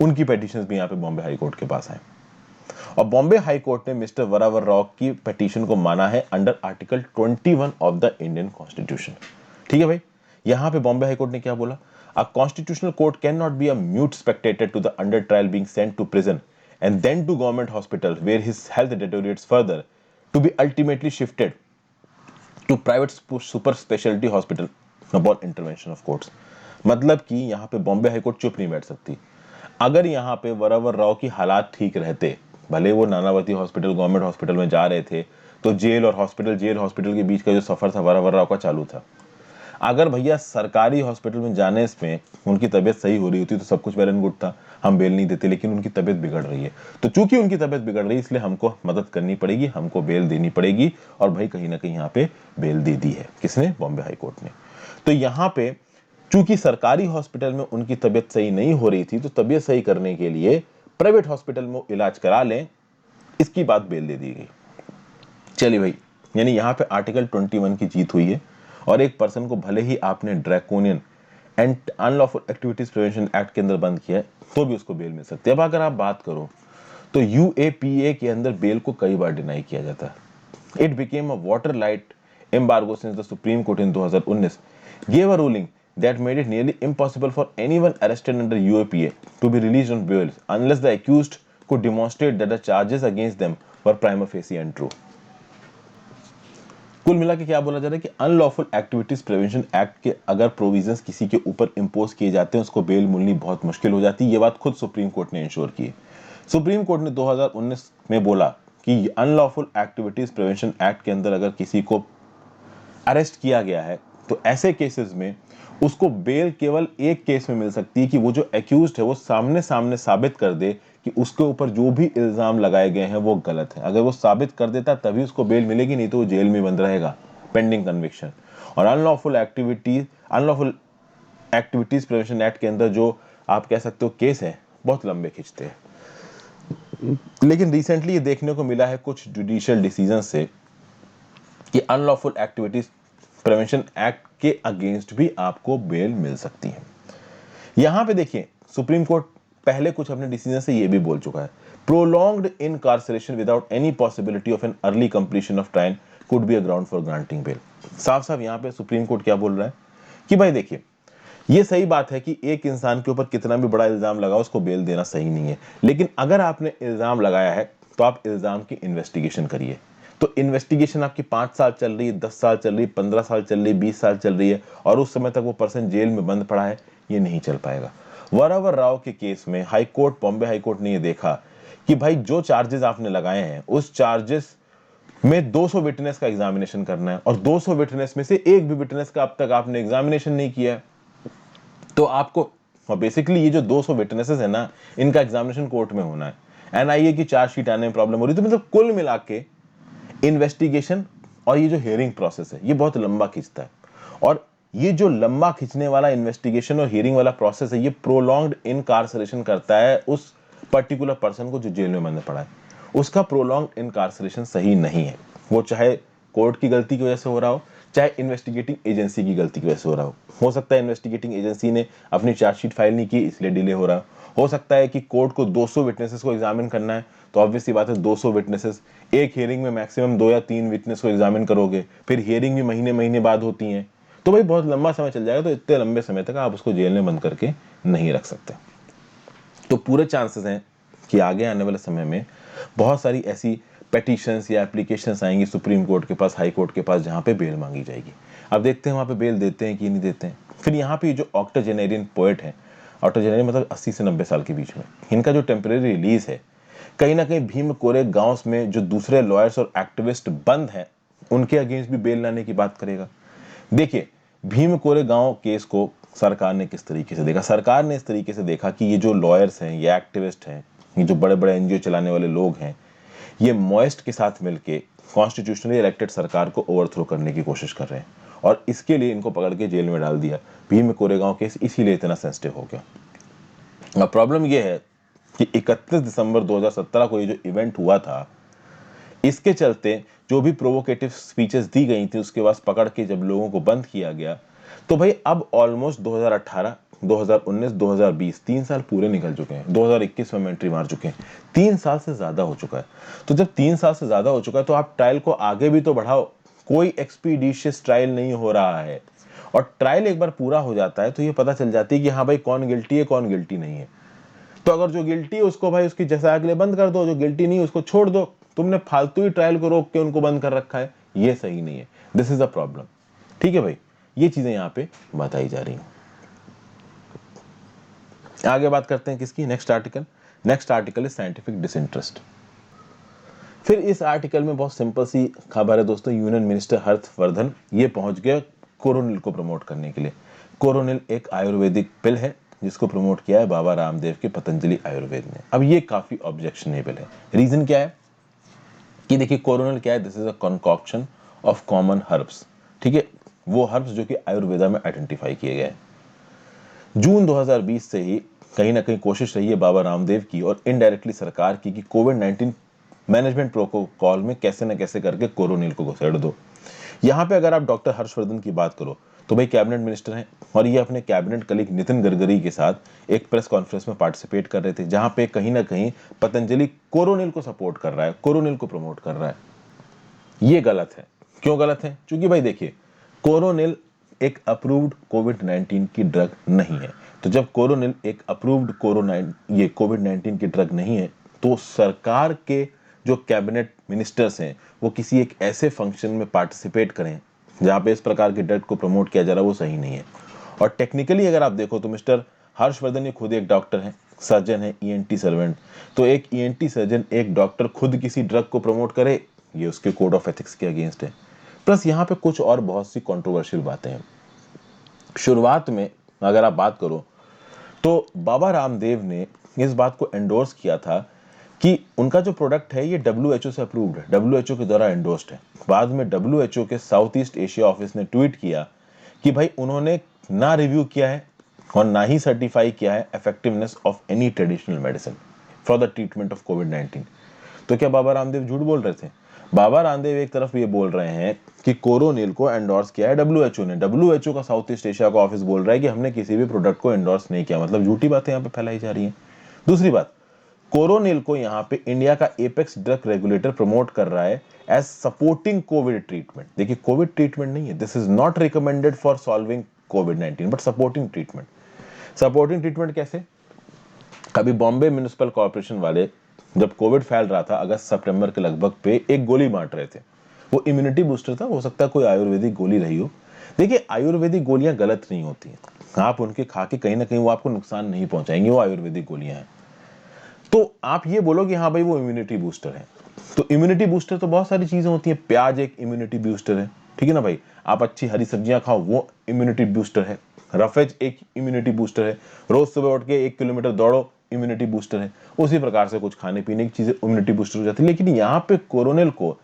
उनकी पिटीशंस भी यहाँ पे बॉम्बे हाई कोर्ट के पास आए। और बॉम्बे हाई कोर्ट ने मिस्टर वरावर राव की पिटीशन को माना है under article 21 of the Indian constitution. ठीक है भाई, यहां पे बॉम्बे हाई कोर्ट ने क्या बोला? A constitutional court can not be a mute spectator to the under trial being sent to prison and then to government hospital where his health deteriorates further to be ultimately shifted to private super speciality hospital upon intervention of courts. मतलब कि यहां पे Bombay high court चुप नहीं बैठ सकती। अगर यहां पे वरावर राव की हालात ठीक रहते, भले वो नानावती हॉस्पिटल गवर्नमेंट हॉस्पिटल में जा रहे थे, तो जेल हॉस्पिटल के बीच का जो सफर था वरावर राव का चालू था। अगर भैया सरकारी हॉस्पिटल में जाने में उनकी तबीयत सही हो रही होती तो सब कुछ वेल एंड गुड था, हम बेल नहीं देते। लेकिन उनकी तबीयत बिगड़ रही है, तो चूंकि उनकी तबीयत बिगड़ रही है इसलिए हमको मदद करनी पड़ेगी, हमको बेल देनी पड़ेगी। और भाई कहीं ना कहीं यहाँ पे बेल दे दी है, किसने? बॉम्बे हाई कोर्ट ने। तो यहाँ पे चूंकि सरकारी हॉस्पिटल में उनकी तबीयत सही नहीं हो रही थी, तो तबीयत सही करने के लिए प्राइवेट हॉस्पिटल में इलाज करा लें, इसकी बात बेल दे दी गई। चलिए भाई, यानी यहाँ पे आर्टिकल 21 की जीत हुई है और एक पर्सन को भले ही आपने draconian and unlawful activities prevention act के अंदर बंद किया है, तो भी उसको बेल मिल सकती है। अब अगर आप बात करो तो यूएपीए के अंदर बेल को कई बार डिनाई किया जाता है। It became a water light embargo since the supreme court in 2019 gave a ruling that made it nearly impossible for anyone arrested under UAPA to be released on bail unless the accused could demonstrate that the charges against them were prima facie untrue। कुल मिला के क्या बोला जा रहा है कि unlawful activities prevention act के अगर प्रोविजंस किसी के ऊपर इंपोज किए जाते हैं, उसको बेल मिलनी बहुत मुश्किल हो जाती है। ये बात खुद सुप्रीम कोर्ट ने इंश्योर की। सुप्रीम कोर्ट ने 2019 में बोला कि अनलॉफुल एक्टिविटीज प्रिवेंशन एक्ट के अंदर अगर किसी को अरेस्ट किया गया है, तो ऐसे केसेस में उसको बेल केवल एक केस में मिल सकती है कि वो जो एक्यूज्ड है वो सामने सामने साबित कर दे कि उसके ऊपर जो भी इल्जाम लगाए गए हैं वो गलत है। अगर वो साबित कर देता तभी उसको बेल मिलेगी, नहीं तो वो जेल में बंद रहेगा पेंडिंग कन्विक्शन। और अनलॉफुल एक्टिविटीज प्रिवेंशन एक्ट के अंदर जो आप कह सकते हो केस है, बहुत लंबे खींचते हैं। लेकिन रिसेंटली ये देखने को मिला है कुछ जुडिशियल डिसीजन से कि अनलॉफुल एक्टिविटीज प्रिवेंशन एक्ट के अगेंस्ट भी आपको बेल मिल सकती है। यहां पे देखिए, सुप्रीम कोर्ट पहले कुछ अपने डिसीजन से ये भी बोल चुका है, prolonged incarceration without any possibility of an early completion of trial could be a ground for granting bail. साफ साफ यहां पे सुप्रीम कोर्ट क्या बोल रहा है कि भाई देखिए, ये सही बात है कि एक इंसान के ऊपर कितना भी बड़ा इल्जाम लगाओ उसको बेल देना सही नहीं है, लेकिन अगर आपने इल्जाम लगाया है तो आप इल्जाम की इन्वेस्टिगेशन करिए। तो इन्वेस्टिगेशन आपकी 5 साल चल रही है, 10 साल चल रही है, 15 साल चल रही है, 20 साल चल रही है, और उस समय तक वो पर्सन जेल में बंद पड़ा है, ये नहीं चल पाएगा। वरावर राव के केस में high court, Bombay high court ने ये देखा कि भाई जो चार्जेस आपने लगाए हैं उस चार्जेस में 200 विटनेस का एग्जामिनेशन करना है, और 200 विटनेस में से एक भी विटनेस का अब तक आपने एग्जामिनेशन नहीं किया है, तो आपको, और बेसिकली ये जो 200 विटनेसेस है ना, इनका एग्जामिनेशन कोर्ट में होना है। एनआईए की चार्जशीट आने में प्रॉब्लम हो रही, तो मतलब कुल मिला के इन्वेस्टिगेशन और ये जो हियरिंग प्रोसेस है ये बहुत लंबा खींचता है। और ये जो लंबा खींचने वाला इन्वेस्टिगेशन और हियरिंग वाला प्रोसेस है, ये प्रोलॉन्ग्ड इनकार्सरेशन करता है उस पर्टिकुलर पर्सन को जो जेल में बंद पड़ा है। उसका प्रोलॉन्ग्ड इनकार्सरेशन सही नहीं है, वो चाहे कोर्ट की गलती की वजह से हो रहा हो, चाहे इन्वेस्टिगेटिंग एजेंसी की गलती की वजह से हो रहा हो सकता है इन्वेस्टिगेटिंग एजेंसी ने अपनी चार्जशीट फाइल नहीं की इसलिए डिले हो रहा हो सकता है कि कोर्ट को 200 विटनेसेस को एग्जामिन करना है, तो ऑब्वियस सी बात है 200 विटनेसेस, एक हियरिंग में मैक्सिमम 2 या 3 विटनेस को एग्जामिन करोगे, फिर हियरिंग भी महीने महीने बाद होती हैं, तो भाई बहुत लंबा समय चल जाएगा। तो इतने लंबे समय तक आप उसको जेल में बंद करके नहीं रख सकते। तो पूरे चांसेस हैं कि आगे आने वाले समय में बहुत सारी ऐसी पेटिशंस या एप्लीकेशंस आएंगी सुप्रीम कोर्ट के पास, हाई कोर्ट के पास, जहां पे बेल मांगी जाएगी। अब देखते हैं वहां पे बेल देते हैं कि नहीं देते हैं। फिर यहाँ पे जो ऑक्टोजेनेरियन पोएट है, ऑक्टोजेनेरियन मतलब 80 से 90 साल के बीच में, इनका जो टेम्परेरी रिलीज है, कहीं ना कहीं भीम कोरे गांव में जो दूसरे लॉयर्स और एक्टिविस्ट बंद हैं उनके अगेंस्ट भी बेल लाने की बात करेगा। देखिए, भीम कोरे गांव केस को सरकार ने किस तरीके से देखा। सरकार ने इस तरीके से देखा कि ये जो लॉयर्स हैं, ये एक्टिविस्ट हैं, ये जो बड़े बड़े एनजीओ चलाने वाले लोग हैं, ये मॉइस्ट के साथ मिलके कॉन्स्टिट्यूशनली इलेक्टेड सरकार को ओवरथ्रो करने की कोशिश कर रहे हैं, और इसके लिए इनको पकड़ के जेल में डाल दिया। भीम कोरेगांव केस इसीलिए इतना सेंसिटिव हो गया। अब प्रॉब्लम यह है कि 31 दिसंबर 2017 को ये जो इवेंट हुआ था, इसके चलते जो भी प्रोवोकेटिव स्पीचेस दी गई थी उसके बाद पकड़ के जब लोगों को बंद किया गया, तो भाई अब ऑलमोस्ट 2018, 2019, 2020 3 साल पूरे निकल चुके हैं। 2021 में एंट्री मार चुके हैं। 3 साल से ज्यादा हो चुका है। तो जब 3 साल से ज्यादा हो चुका है तो आप ट्रायल को आगे भी तो बढ़ाओ। कोई एक्सपीडिशियस ट्रायल नहीं हो रहा है, और ट्रायल एक बार पूरा हो जाता है तो ये पता चल जाती है कि हाँ भाई कौन गिल्टी है, कौन गिल्टी नहीं है। तो अगर जो गिल्टी है उसको भाई उसकी जैसा अगले बंद कर दो, जो गिल्टी नहीं है उसको छोड़ दो। तुमने फालतू ही ट्रायल को रोक के उनको बंद कर रखा है, ये सही नहीं है। This is a problem. ठीक है भाई, ये चीजें यहां पे बताई जा रही हैं। आगे बात करते हैं किसकी, नेक्स्ट आर्टिकल। नेक्स्ट आर्टिकल है साइंटिफिक डिसइंटरेस्ट। फिर इस आर्टिकल में बहुत सिंपल सी खबर है दोस्तों। यूनियन मिनिस्टर हर्षवर्धन ये पहुंच गया कोरोनिल को प्रमोट करने के लिए। कोरोनिल एक आयुर्वेदिक पिल है जिसको प्रमोट किया है बाबा रामदेव के पतंजलि आयुर्वेद ने। अब ये काफी ऑब्जेक्शनेबल है। रीजन क्या है कि देखिए, कोरोनिल क्या है, this is a concoction of common herbs. ठीक है, वो हर्ब्स जो कि आयुर्वेदा में आइडेंटिफाई किए गए। जून 2020 से ही कहीं ना कहीं कोशिश रही है बाबा रामदेव की और इनडायरेक्टली सरकार की कि कोविड-19 मैनेजमेंट प्रोटोकॉल में कैसे न कैसे करके कोरोनिल को घुसेड़ दो। यहां पे अगर आप डॉक्टर हर्षवर्धन की बात करो तो भाई कैबिनेट मिनिस्टर हैं, और ये अपने कैबिनेट कलीग नितिन गडकरी के साथ एक प्रेस कॉन्फ्रेंस में पार्टिसिपेट कर रहे थे, जहां पे कहीं ना कहीं पतंजलि कोरोनिल को सपोर्ट कर रहा है, कोरोनिल को प्रमोट कर रहा है। ये गलत है। क्यों गलत है? क्योंकि भाई देखिए, कोरोनिल एक अप्रूव्ड कोविड-19 की ड्रग नहीं है। तो जब कोरोनिल एक अप्रूव्ड ये कोविड-19 की ड्रग नहीं है, तो सरकार के जो कैबिनेट मिनिस्टर्स हैं वो किसी एक ऐसे फंक्शन में पार्टिसिपेट करें जहां पे इस प्रकार की ड्रग को प्रमोट किया जा रहा है, वो सही नहीं है। और टेक्निकली अगर आप देखो तो मिस्टर हर्षवर्धन ये खुद एक डॉक्टर हैं, सर्जन है, ईएनटी सर्वेंट। तो एक ईएनटी सर्जन, एक डॉक्टर खुद किसी ड्रग को प्रमोट करे, ये उसके कोड ऑफ एथिक्स के अगेंस्ट है। प्लस यहाँ पे कुछ और बहुत सी कंट्रोवर्शियल बातें हैं। शुरुआत में अगर आप बात करो तो बाबा रामदेव ने इस बात को एंडोर्स किया था कि उनका जो प्रोडक्ट है ये डब्ल्यूएचओ से अप्रूव्ड है, डब्ल्यूएचओ के द्वारा एंडोर्स्ड है। बाद में डब्ल्यूएचओ के साउथ ईस्ट एशिया ऑफिस ने ट्वीट किया कि भाई उन्होंने ना रिव्यू किया है और ना ही सर्टिफाई किया है effectiveness of any traditional medicine for the treatment of कोविड-19। तो क्या बाबा रामदेव झूठ बोल रहे थे? बाबा रामदेव एक तरफ ये बोल रहे हैं कि कोरोनिल को एंडोर्स किया है डब्ल्यूएचओ ने, डब्ल्यूएचओ का साउथ ईस्ट एशिया का ऑफिस बोल रहा है कि हमने किसी भी प्रोडक्ट को एंडोर्स नहीं किया। मतलब झूठी बातें यहाँ पे फैलाई जा रही हैं। दूसरी बात, कोरोनिल को यहाँ पे इंडिया का एपेक्स ड्रग रेगुलेटर प्रमोट कर रहा है एज सपोर्टिंग कोविड ट्रीटमेंट। देखिए, कोविड ट्रीटमेंट नहीं है, this is not recommended for solving covid but supporting treatment. Supporting treatment कैसे? अभी बॉम्बे म्युनिसिपल कॉर्पोरेशन वाले जब कोविड फैल रहा था अगस्त सितंबर के लगभग पे, एक गोली बांट रहे थे। वो इम्यूनिटी बूस्टर था, हो सकता है कोई आयुर्वेदिक गोली रही हो। देखिए, आयुर्वेदिक गोलियां गलत नहीं होती हैं। आप उनके खा के कहीं ना कहीं वो आपको नुकसान नहीं पहुंचाएंगी, वो आयुर्वेदिक गोलियां हैं। तो आप ये बोलो कि हाँ भाई वो इम्यूनिटी बूस्टर है। तो इम्यूनिटी बूस्टर तो बहुत सारी चीजें होती हैं। प्याज एक इम्यूनिटी बूस्टर है, ठीक है ना भाई। आप अच्छी हरी सब्जियां खाओ, वो इम्यूनिटी बूस्टर है। रफेज एक इम्यूनिटी बूस्टर है। रोज सुबह उठ के 1 किलोमीटर दौड़ो, इम्यूनिटी बूस्टर है। उसी प्रकार से कुछ खाने पीने की चीजें इम्यूनिटी बूस्टर हो जाती है। लेकिन यहाँ पे कोरोनिल को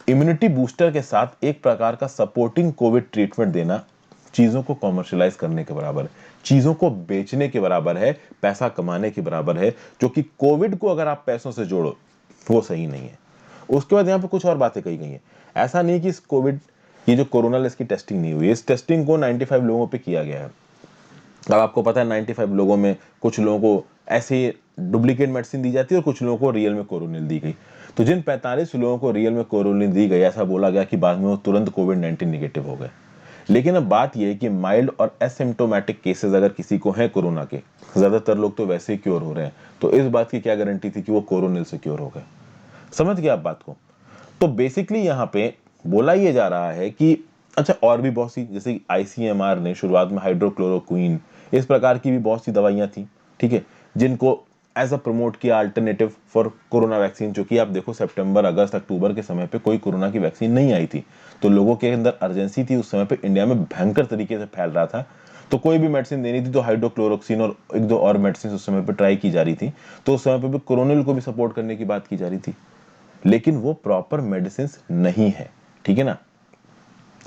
इम्यूनिटी बूस्टर के साथ एक प्रकार का सपोर्टिंग कोविड ट्रीटमेंट देना चीजों को कॉमर्शियलाइज करने के बराबर है, चीजों को बेचने के बराबर है, पैसा कमाने के बराबर है, जो कि कोविड को अगर आप पैसों से जोड़ो वो सही नहीं है। उसके बाद यहाँ पे कुछ और बातें कही गई हैं। ऐसा नहीं कि इस कोविड, ये जो कोरोना इसकी टेस्टिंग नहीं हुई, इस टेस्टिंग को 95 लोगों पे किया गया है। अब आपको पता है 95 लोगों में कुछ लोगों को ऐसे डुप्लीकेट मेडिसिन दी जाती है और कुछ लोगों को रियल में कोरोनिल दी गई। तो जिन 45 लोगों को रियल में कोरोनिल दी गई, ऐसा बोला गया कि बाद में वो तुरंत कोविड-19 निगेटिव हो गए। लेकिन अब बात यह है कि माइल्ड और एसिम्टोमेटिक केसेस अगर किसी को है कोरोना के, ज्यादातर लोग तो वैसे ही क्योर हो रहे हैं, तो इस बात की क्या गारंटी थी कि वो कोरोनिल से क्योर हो गए? समझ गया आप बात को? तो बेसिकली यहाँ पे बोला ये जा रहा है कि अच्छा, और भी बहुत सी, जैसे आईसीएमआर ने शुरुआत में हाइड्रोक्लोरोक्विन, इस प्रकार की भी बहुत सी दवाइयां थी, ठीक है, जिनको एज अ प्रमोट किया अल्टरनेटिव फॉर कोरोना वैक्सीन। जो कि आप देखो सितंबर, अगस्त, अक्टूबर के समय पे कोई कोरोना की वैक्सीन नहीं आई थी, तो लोगों के अंदर अर्जेंसी थी उस समय पे, इंडिया में भयंकर तरीके से फैल रहा था, तो कोई भी मेडिसिन देनी थी तो हाइड्रोक्लोरोक्सिन और एक दो और मेडिसिन उस समय पे ट्राई की जा रही थी, तो उस समय पे भी कोरोनिल को भी सपोर्ट करने की बात की जा रही थी, लेकिन वो प्रॉपर मेडिसिन नहीं है, ठीक है ना।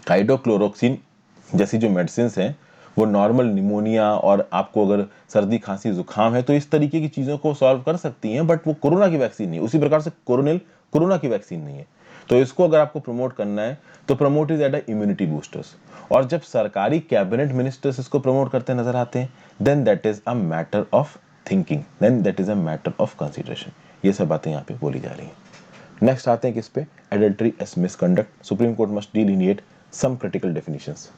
हाइड्रोक्लोरोक्सिन जैसी जो मेडिसिन हैं वो नॉर्मल निमोनिया और आपको अगर सर्दी खांसी जुकाम है तो इस तरीके की चीजों को सॉल्व कर सकती हैं, बट वो कोरोना की वैक्सीन नहीं है। उसी प्रकार से कोरोनिल कोरोना की वैक्सीन नहीं है। तो इसको अगर आपको प्रमोट करना है तो promote is at a immunity boosters, और जब सरकारी कैबिनेट मिनिस्टर्स इसको प्रमोट करते नजर आते हैं, then that is a matter of thinking, then that is a matter of consideration. ये सब बातें यहाँ पे बोली जा रही हैं। नेक्स्ट आते हैं किस पे? Adultery as misconduct, supreme court must delineate some critical definitions.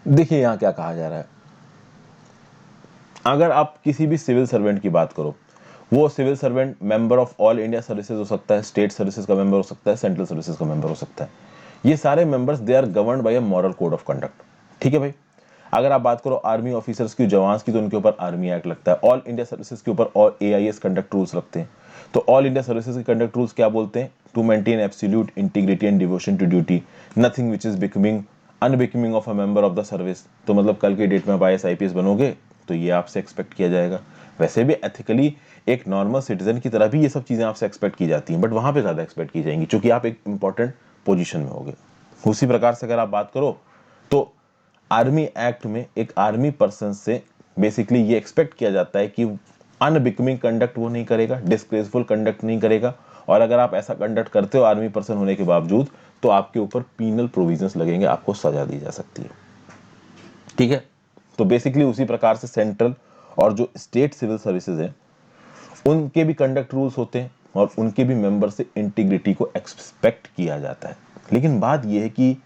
देखिए यहां क्या कहा जा रहा है, अगर आप किसी भी सिविल सर्वेंट की बात करो, वो civil servant member of all India services हो सकता है, स्टेट सर्विसेज का मेंबर हो सकता है, सेंट्रल सर्विसेज का मेंबर हो सकता है, ये सारे members they are governed by a moral code of conduct, ठीक है भाई। अगर आप बात करो आर्मी ऑफिसर्स की, जवान्स की, तो उनके ऊपर आर्मी एक्ट लगता है। ऑल इंडिया सर्विसेज के ऊपर और AIS कंडक्ट रूल्स लगते हैं। तो ऑल इंडिया सर्विसेज के कंडक्ट रूल्स क्या बोलते हैं? To maintain absolute integrity and devotion to duty, nothing which is becoming unbecoming of a member of the service. तो मतलब कल के डेट में आप IAS IPS बनोगे तो ये आपसे एक्सपेक्ट किया जाएगा। वैसे भी एथिकली एक नॉर्मल सिटीजन की तरह भी ये सब चीजें आपसे एक्सपेक्ट की जाती हैं, बट वहां पे ज्यादा एक्सपेक्ट की जाएंगी क्योंकि आप एक इंपॉर्टेंट पोजीशन में होगे। उसी प्रकार से अगर आप बात करो तो आर्मी एक्ट में एक आर्मी पर्सन से बेसिकली ये एक्सपेक्ट किया जाता है कि अनबिकमिंग कंडक्ट वो नहीं करेगा, डिस्ग्रेसफुल कंडक्ट नहीं करेगा, और अगर आप ऐसा कंडक्ट करते हो आर्मी पर्सन होने के बावजूद तो आपके ऊपर पीनल प्रोविजंस लगेंगे, आपको सजा दी जा सकती है, ठीक है। तो बेसिकली उसी प्रकार से सेंट्रल और जो स्टेट सिविल सर्विसेज हैं उनके भी कंडक्ट रूल्स होते हैं और उनके भी मेंबर से इंटीग्रिटी को एक्सपेक्ट किया जाता है। लेकिन बात यह है कि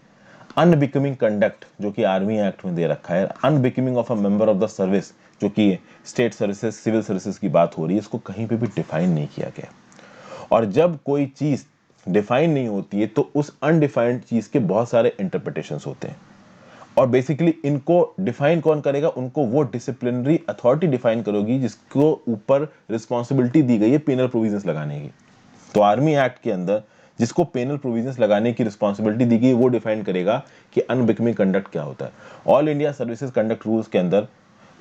अनबिकमिंग कंडक्ट जो कि आर्मी एक्ट में दे रखा है, unbecoming of a member of the service जो कि स्टेट सर्विसेज सिविल सर्विसेज की बात हो रही है, इसको कहीं पे भी डिफाइन नहीं किया गया। और जब कोई चीज डिफाइन नहीं होती है तो उस अनडिफाइंड चीज के बहुत सारे इंटरप्रिटेशंस होते हैं, और बेसिकली इनको डिफाइन कौन करेगा? उनको वो डिसिप्लिनरी अथॉरिटी डिफाइन करोगी जिसको ऊपर रिस्पॉन्सिबिलिटी दी गई है पेनल प्रोविजंस लगाने की। तो आर्मी एक्ट के अंदर जिसको पेनल प्रोविजंस लगाने की रिस्पॉन्सिबिलिटी दी गई वो डिफाइन करेगा कि अनबिकमिंग कंडक्ट क्या होता है। All India services conduct rules के अंदर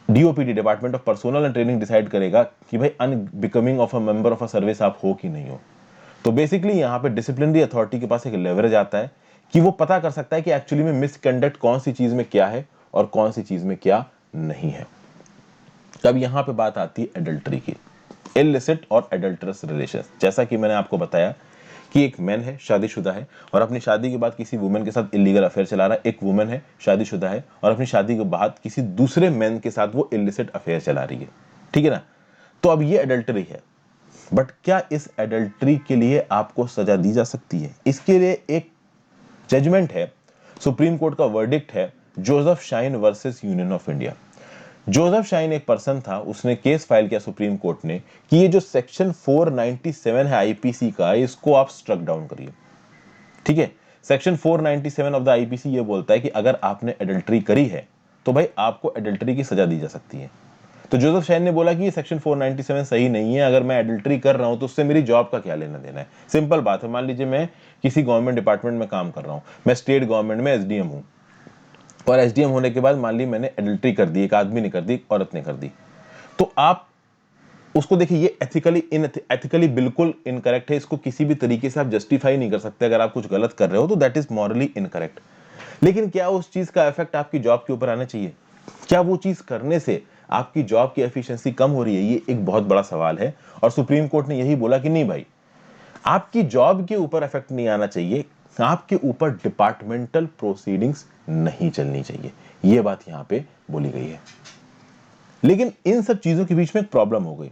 DOPT, department of personal and training, decide करेगा कि भाई unbecoming of a member of a service आप हो कि नहीं हो। तो बेसिकली यहाँ पे डिसिप्लिनरी अथॉरिटी के पास एक लेवरेज आता है कि वो पता कर सकता है कि एक्चुअली में मिसकंडक्ट कौन सी चीज में क्या है और कौन सी चीज में क्या नहीं है। तब यहाँ पे बात आती है एडल्ट्री की, इलिसिट और एडल्टरस रिलेशन। जैसा कि मैंने आपको बताया कि एक मैन है, शादीशुदा है, और अपनी शादी के बाद किसी वुमेन के साथ इलीगल अफेयर चला रहा है। एक वुमेन है, शादीशुदा है, और अपनी शादी के बाद किसी दूसरे मैन के साथ वो इलिसिट अफेयर चला रही है, ठीक है ना। तो अब ये एडल्टरी है, बट क्या इस एडल्ट्री के लिए आपको सजा दी जा सकती है? इसके लिए एक जजमेंट है, सुप्रीम कोर्ट का वर्डिक्ट है, Joseph shine versus union of India. Joseph shine एक पर्सन था, उसने केस फाइल किया सुप्रीम कोर्ट ने कि ये जो सेक्शन 497 है IPC का, इसको आप स्ट्रक डाउन करिए, ठीक है। सेक्शन 497 ऑफ द IPC ये बोलता है कि अगर आपने एडल्ट्री करी है तो भाई आपको एडल्ट्री की सजा दी जा सकती है। तो जोसेफ शाइन ने बोला कि ये सेक्शन 497 सही नहीं है, अगर मैं एडल्ट्री कर रहा हूं तो उससे मेरी जॉब का क्या लेना देना है। सिंपल बात है, मान लीजिए मैं किसी गवर्नमेंट डिपार्टमेंट में काम कर रहा हूं, मैं स्टेट गवर्नमेंट में SDM हूं, और SDM होने के बाद मान ली मैंने एडल्ट्री कर दी, एक आदमी ने कर दी, एक औरत ने कर दी, तो आप उसको देखिए, ये एथिकली बिल्कुल इनकरेक्ट है, इसको किसी भी तरीके से आप जस्टिफाई नहीं कर सकते। अगर आप कुछ गलत कर रहे हो तो दैट इज मॉरली इनकरेक्ट। लेकिन क्या उस चीज का इफेक्ट आपकी जॉब के ऊपर आना चाहिए? क्या वो चीज करने से आपकी जॉब की एफिशिएंसी कम हो रही है? ये एक बहुत बड़ा सवाल है, और सुप्रीम कोर्ट ने यही बोला कि नहीं भाई, आपकी जॉब के ऊपर इफेक्ट नहीं आना चाहिए, आपके ऊपर डिपार्टमेंटल प्रोसीडिंग्स नहीं चलनी चाहिए, यह बात यहां पे बोली गई है। लेकिन इन सब चीजों के बीच में एक प्रॉब्लम हो गई।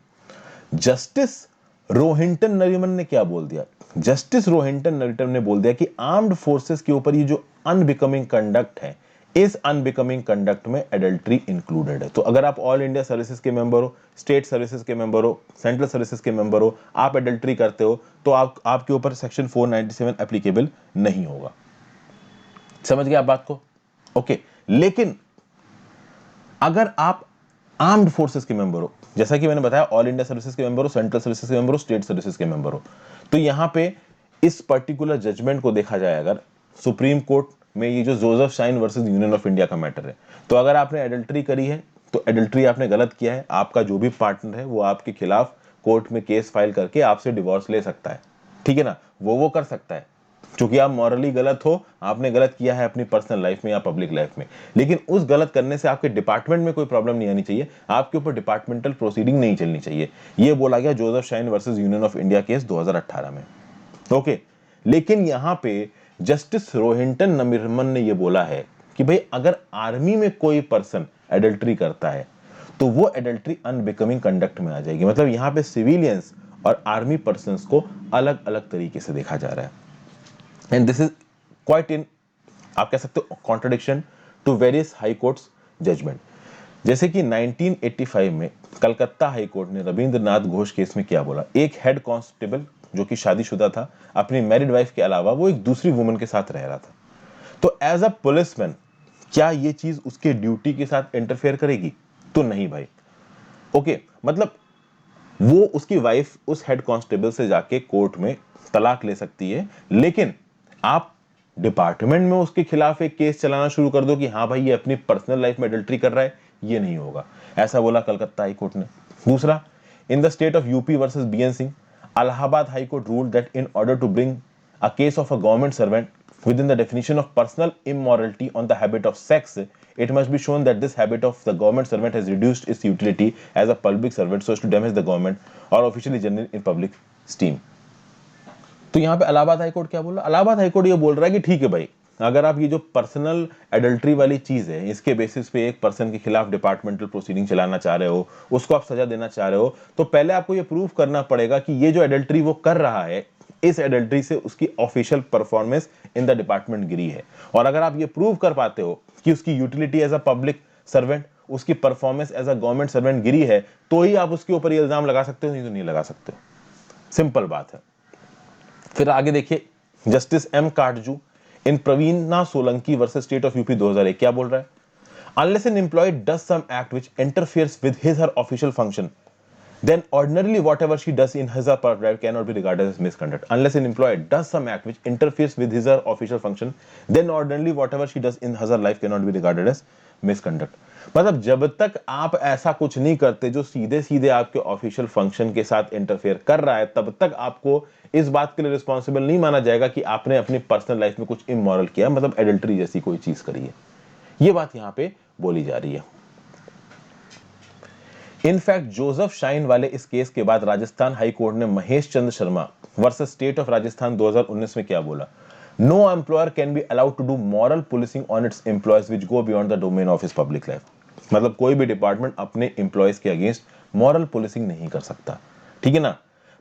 जस्टिस रोहिंटन नरीमन ने क्या बोल दिया? जस्टिस रोहिंटन नरीमन ने बोल दिया कि आर्म्ड फोर्सेस के ऊपर ये जो अनबिकमिंग कंडक्ट है, इस अनबिकमिंग कंडक्ट में एडल्ट्री इंक्लूडेड है। तो अगर आप ऑल इंडिया सर्विसेज के मेंबर हो, स्टेट सर्विसेज के मेंबर हो, सेंट्रल सर्विसेज के मेंबर हो, आप एडल्ट्री करते हो तो आपके ऊपर सेक्शन 497 एप्लीकेबल नहीं होगा। समझ गए आप बात को? ओके। लेकिन अगर आप आर्म्ड फोर्सेस के मेंबर हो, जैसा कि मैंने बताया, ऑल इंडिया सर्विसेज के मेंबर हो, सेंट्रल सर्विसेज के मेंबर हो, स्टेट सर्विसेज के मेंबर हो, तो यहां पे इस पर्टिकुलर जजमेंट को देखा जाए, अगर सुप्रीम कोर्ट में ये जो Joseph shine versus union of India का मैटर है, तो अगर आपने एडल्ट्री करी है तो एडल्ट्री आपने गलत किया है, आपका जो भी पार्टनर है वो आपके खिलाफ कोर्ट में केस फाइल करके आपसे डिवोर्स ले सकता है, ठीक है ना, वो कर सकता है, क्योंकि आप मॉरली गलत हो, आपने गलत किया है अपनी पर्सनल लाइफ में या पब्लिक लाइफ में। लेकिन उस गलत करने से आपके डिपार्टमेंट में कोई प्रॉब्लम नहीं आनी चाहिए, आपके ऊपर डिपार्टमेंटल प्रोसीडिंग नहीं चलनी चाहिए। यह बोला गया Joseph shine versus union of India case 2018 में। ओके। लेकिन यहां पे जस्टिस रोहिंटन नरीमन ने यह बोला है कि भाई अगर आर्मी में कोई पर्सन एडल्ट्री करता है तो वो एडल्ट्री अनबिकमिंग कंडक्ट में आ जाएगी। मतलब यहां पे सिविलियंस और आर्मी पर्सन्स को अलग अलग तरीके से देखा जा रहा है। And this is quite in, आप कह सकते हो, contradiction to various high courts judgment. जैसे कि 1985 में कलकत्ता हाई कोर्ट ने रविंद्रनाथ घोष केस में क्या बोला? एक हेड कांस्टेबल जो कि शादीशुदा था, अपनी मैरिड वाइफ के अलावा वो एक दूसरी वुमन के साथ रह रहा था, तो एज अ पुलिसमैन क्या ये चीज उसके ड्यूटी के साथ इंटरफेयर करेगी? तो नहीं भाई। ओके, मतलब वो उसकी वाइफ उस हेड कांस्टेबल से जाके कोर्ट में तलाक ले सकती है, लेकिन आप डिपार्टमेंट में उसके खिलाफ एक केस चलाना शुरू कर दो कि हाँ भाई ये अपनी पर्सनल लाइफ में एडल्ट्री कर रहा है, ये नहीं होगा। ऐसा बोला कलकत्ता हाई कोर्ट ने। दूसरा, in the state of UP versus BN Singh, Allahabad High Court ruled that in order to bring a case of a government servant within the definition of personal immorality on the habit of sex, it must be shown that this habit of the government servant has reduced its utility as a public servant so as to damage the government or officially general in public esteem. तो यहाँ पे Allahabad high court क्या बोल रहा है? Allahabad high court ये बोल रहा है कि ठीक है भाई, अगर आप ये जो पर्सनल एडल्ट्री वाली चीज है, इसके बेसिस पे एक पर्सन के खिलाफ डिपार्टमेंटल प्रोसीडिंग चलाना चाह रहे हो, उसको आप सजा देना चाह रहे हो, तो पहले आपको ये प्रूव करना पड़ेगा कि ये जो एडल्ट्री वो कर रहा है, इस एडल्ट्री से उसकी official performance in the department गिरी है। और अगर आप ये प्रूव कर पाते हो कि उसकी utility as a public servant, उसकी performance as a government servant गिरी है, तो ही आप उसके ऊपर ये इल्जाम लगा सकते हो, नहीं तो नहीं लगा सकते। सिंपल बात है। फिर आगे देखिए, justice M Katju in Praveena Solanki versus state of UP 2001 क्या बोल रहा है? Unless an employ does some act which interferes with his her official function, then ordinarily whatever she does in his or her life cannot be regarded as misconduct. Unless an employee does some act which interferes with his or her official function, then ordinarily whatever she does in his or her life cannot be regarded as misconduct. मतलब जब तक आप ऐसा कुछ नहीं करते जो सीधे सीधे आपके ऑफिशियल फंक्शन के साथ इंटरफेयर कर रहा है, तब तक आपको इस बात के लिए रिस्पॉन्सिबल नहीं माना जाएगा कि आपने अपनी पर्सनल लाइफ में कुछ इमोरल किया, मतलब एडल्ट्री जैसी कोई चीज करी है। ये बात यहां पे बोली जा रही है। इनफैक्ट जोसेफ शाइन वाले इस केस के बाद राजस्थान हाई कोर्ट ने Mahesh Chandra Sharma versus state of Rajasthan 2019 में क्या बोला? No employer can be allowed to do moral policing on its employees which go beyond the domain of his public life. मतलब कोई भी डिपार्टमेंट अपने एम्प्लॉयज के अगेंस्ट मॉरल पुलिसिंग नहीं कर सकता, ठीक है ना।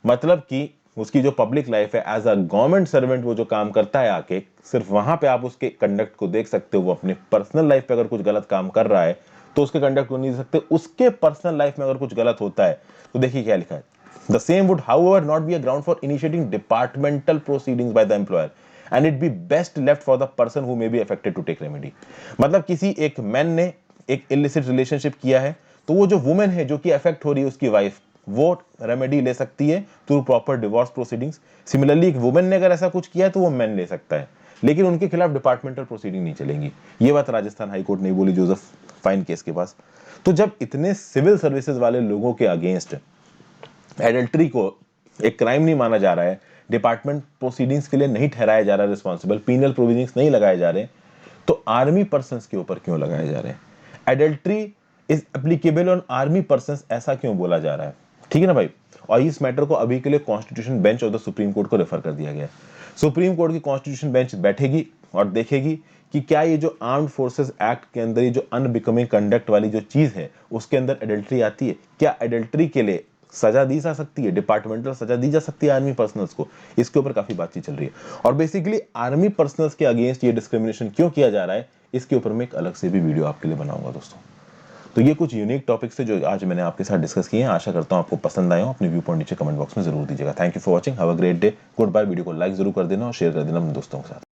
मतलब कि उसकी जो पब्लिक लाइफ है, एज अ गवर्नमेंट सर्वेंट वो जो काम करता है आके, सिर्फ वहां पे आप उसके कंडक्ट को देख सकते हो। वो अपने पर्सनल लाइफ पे अगर कुछ गलत काम कर रहा है तो उसके कंडक्ट को नहीं देख सकते। उसके पर्सनल लाइफ में अगर कुछ गलत होता है तो देखिए क्या लिखा है, the same would however not be a ground for initiating departmental proceedings by the employer and it be best left for the person who may be affected to take remedy. मतलब किसी एक मैन ने एक illicit relationship किया है, तो वो जो वुमेन है जो कि अफेक्ट हो रही है, उसकी वाइफ, वो रेमेडी ले सकती है through proper divorce proceedings. Similarly एक वुमेन ने अगर ऐसा कुछ किया है तो वो मैन ले सकता है, लेकिन उनके खिलाफ डिपार्टमेंटल प्रोसीडिंग नहीं चलेंगी। ये बात राजस्थान हाईकोर्ट ने बोली जोसेफ फाइन केस के पास। तो जब इतने सिविल सर्विसेज वाले लोगों के अगेंस्ट एडल्ट्री को एक क्राइम नहीं माना जा रहा है, डिपार्टमेंट प्रोसीडिंग्स के लिए नहीं ठहराया जा रहा है रिस्पॉन्सिबल, पीनल प्रोविजंस नहीं लगाए जा रहे, तो आर्मी पर्संस के ऊपर क्यों लगाए जा रहे हैं? Adultery is applicable on army persons, ऐसा क्यों बोला जा रहा है? ठीक है ना भाई। और इस मैटर को अभी के लिए constitution bench of the supreme court को रेफर कर दिया गया है। सुप्रीम कोर्ट की कॉन्स्टिट्यूशन बेंच बैठेगी और देखेगी कि क्या ये जो आर्म्ड फोर्सेस एक्ट के अंदर ये जो अनबिकमिंग कंडक्ट वाली जो चीज है उसके अंदर एडल्ट्री आती है, क्या एडल्ट्री के लिए सजा दी जा सकती है, डिपार्टमेंटल सजा दी जा सकती है आर्मी पर्सनल्स को। इसके ऊपर काफी बातचीत चल रही है और बेसिकली आर्मी पर्सनल्स के अगेंस्ट ये डिस्क्रिमिनेशन क्यों किया जा रहा है, इसके ऊपर मैं एक अलग से भी वीडियो आपके लिए बनाऊंगा दोस्तों। तो ये कुछ यूनिक टॉपिक्स थे जो आज मैंने आपके साथ डिस्कस किए हैं। आशा करता हूं आपको पसंद आए हो। अपने व्यू पॉइंट नीचे कमेंट बॉक्स में जरूर दीजिएगा। Thank you for watching, have a great day, good bye. Video को लाइक जरूर कर देना और शेयर कर देना अपने दोस्तों के साथ।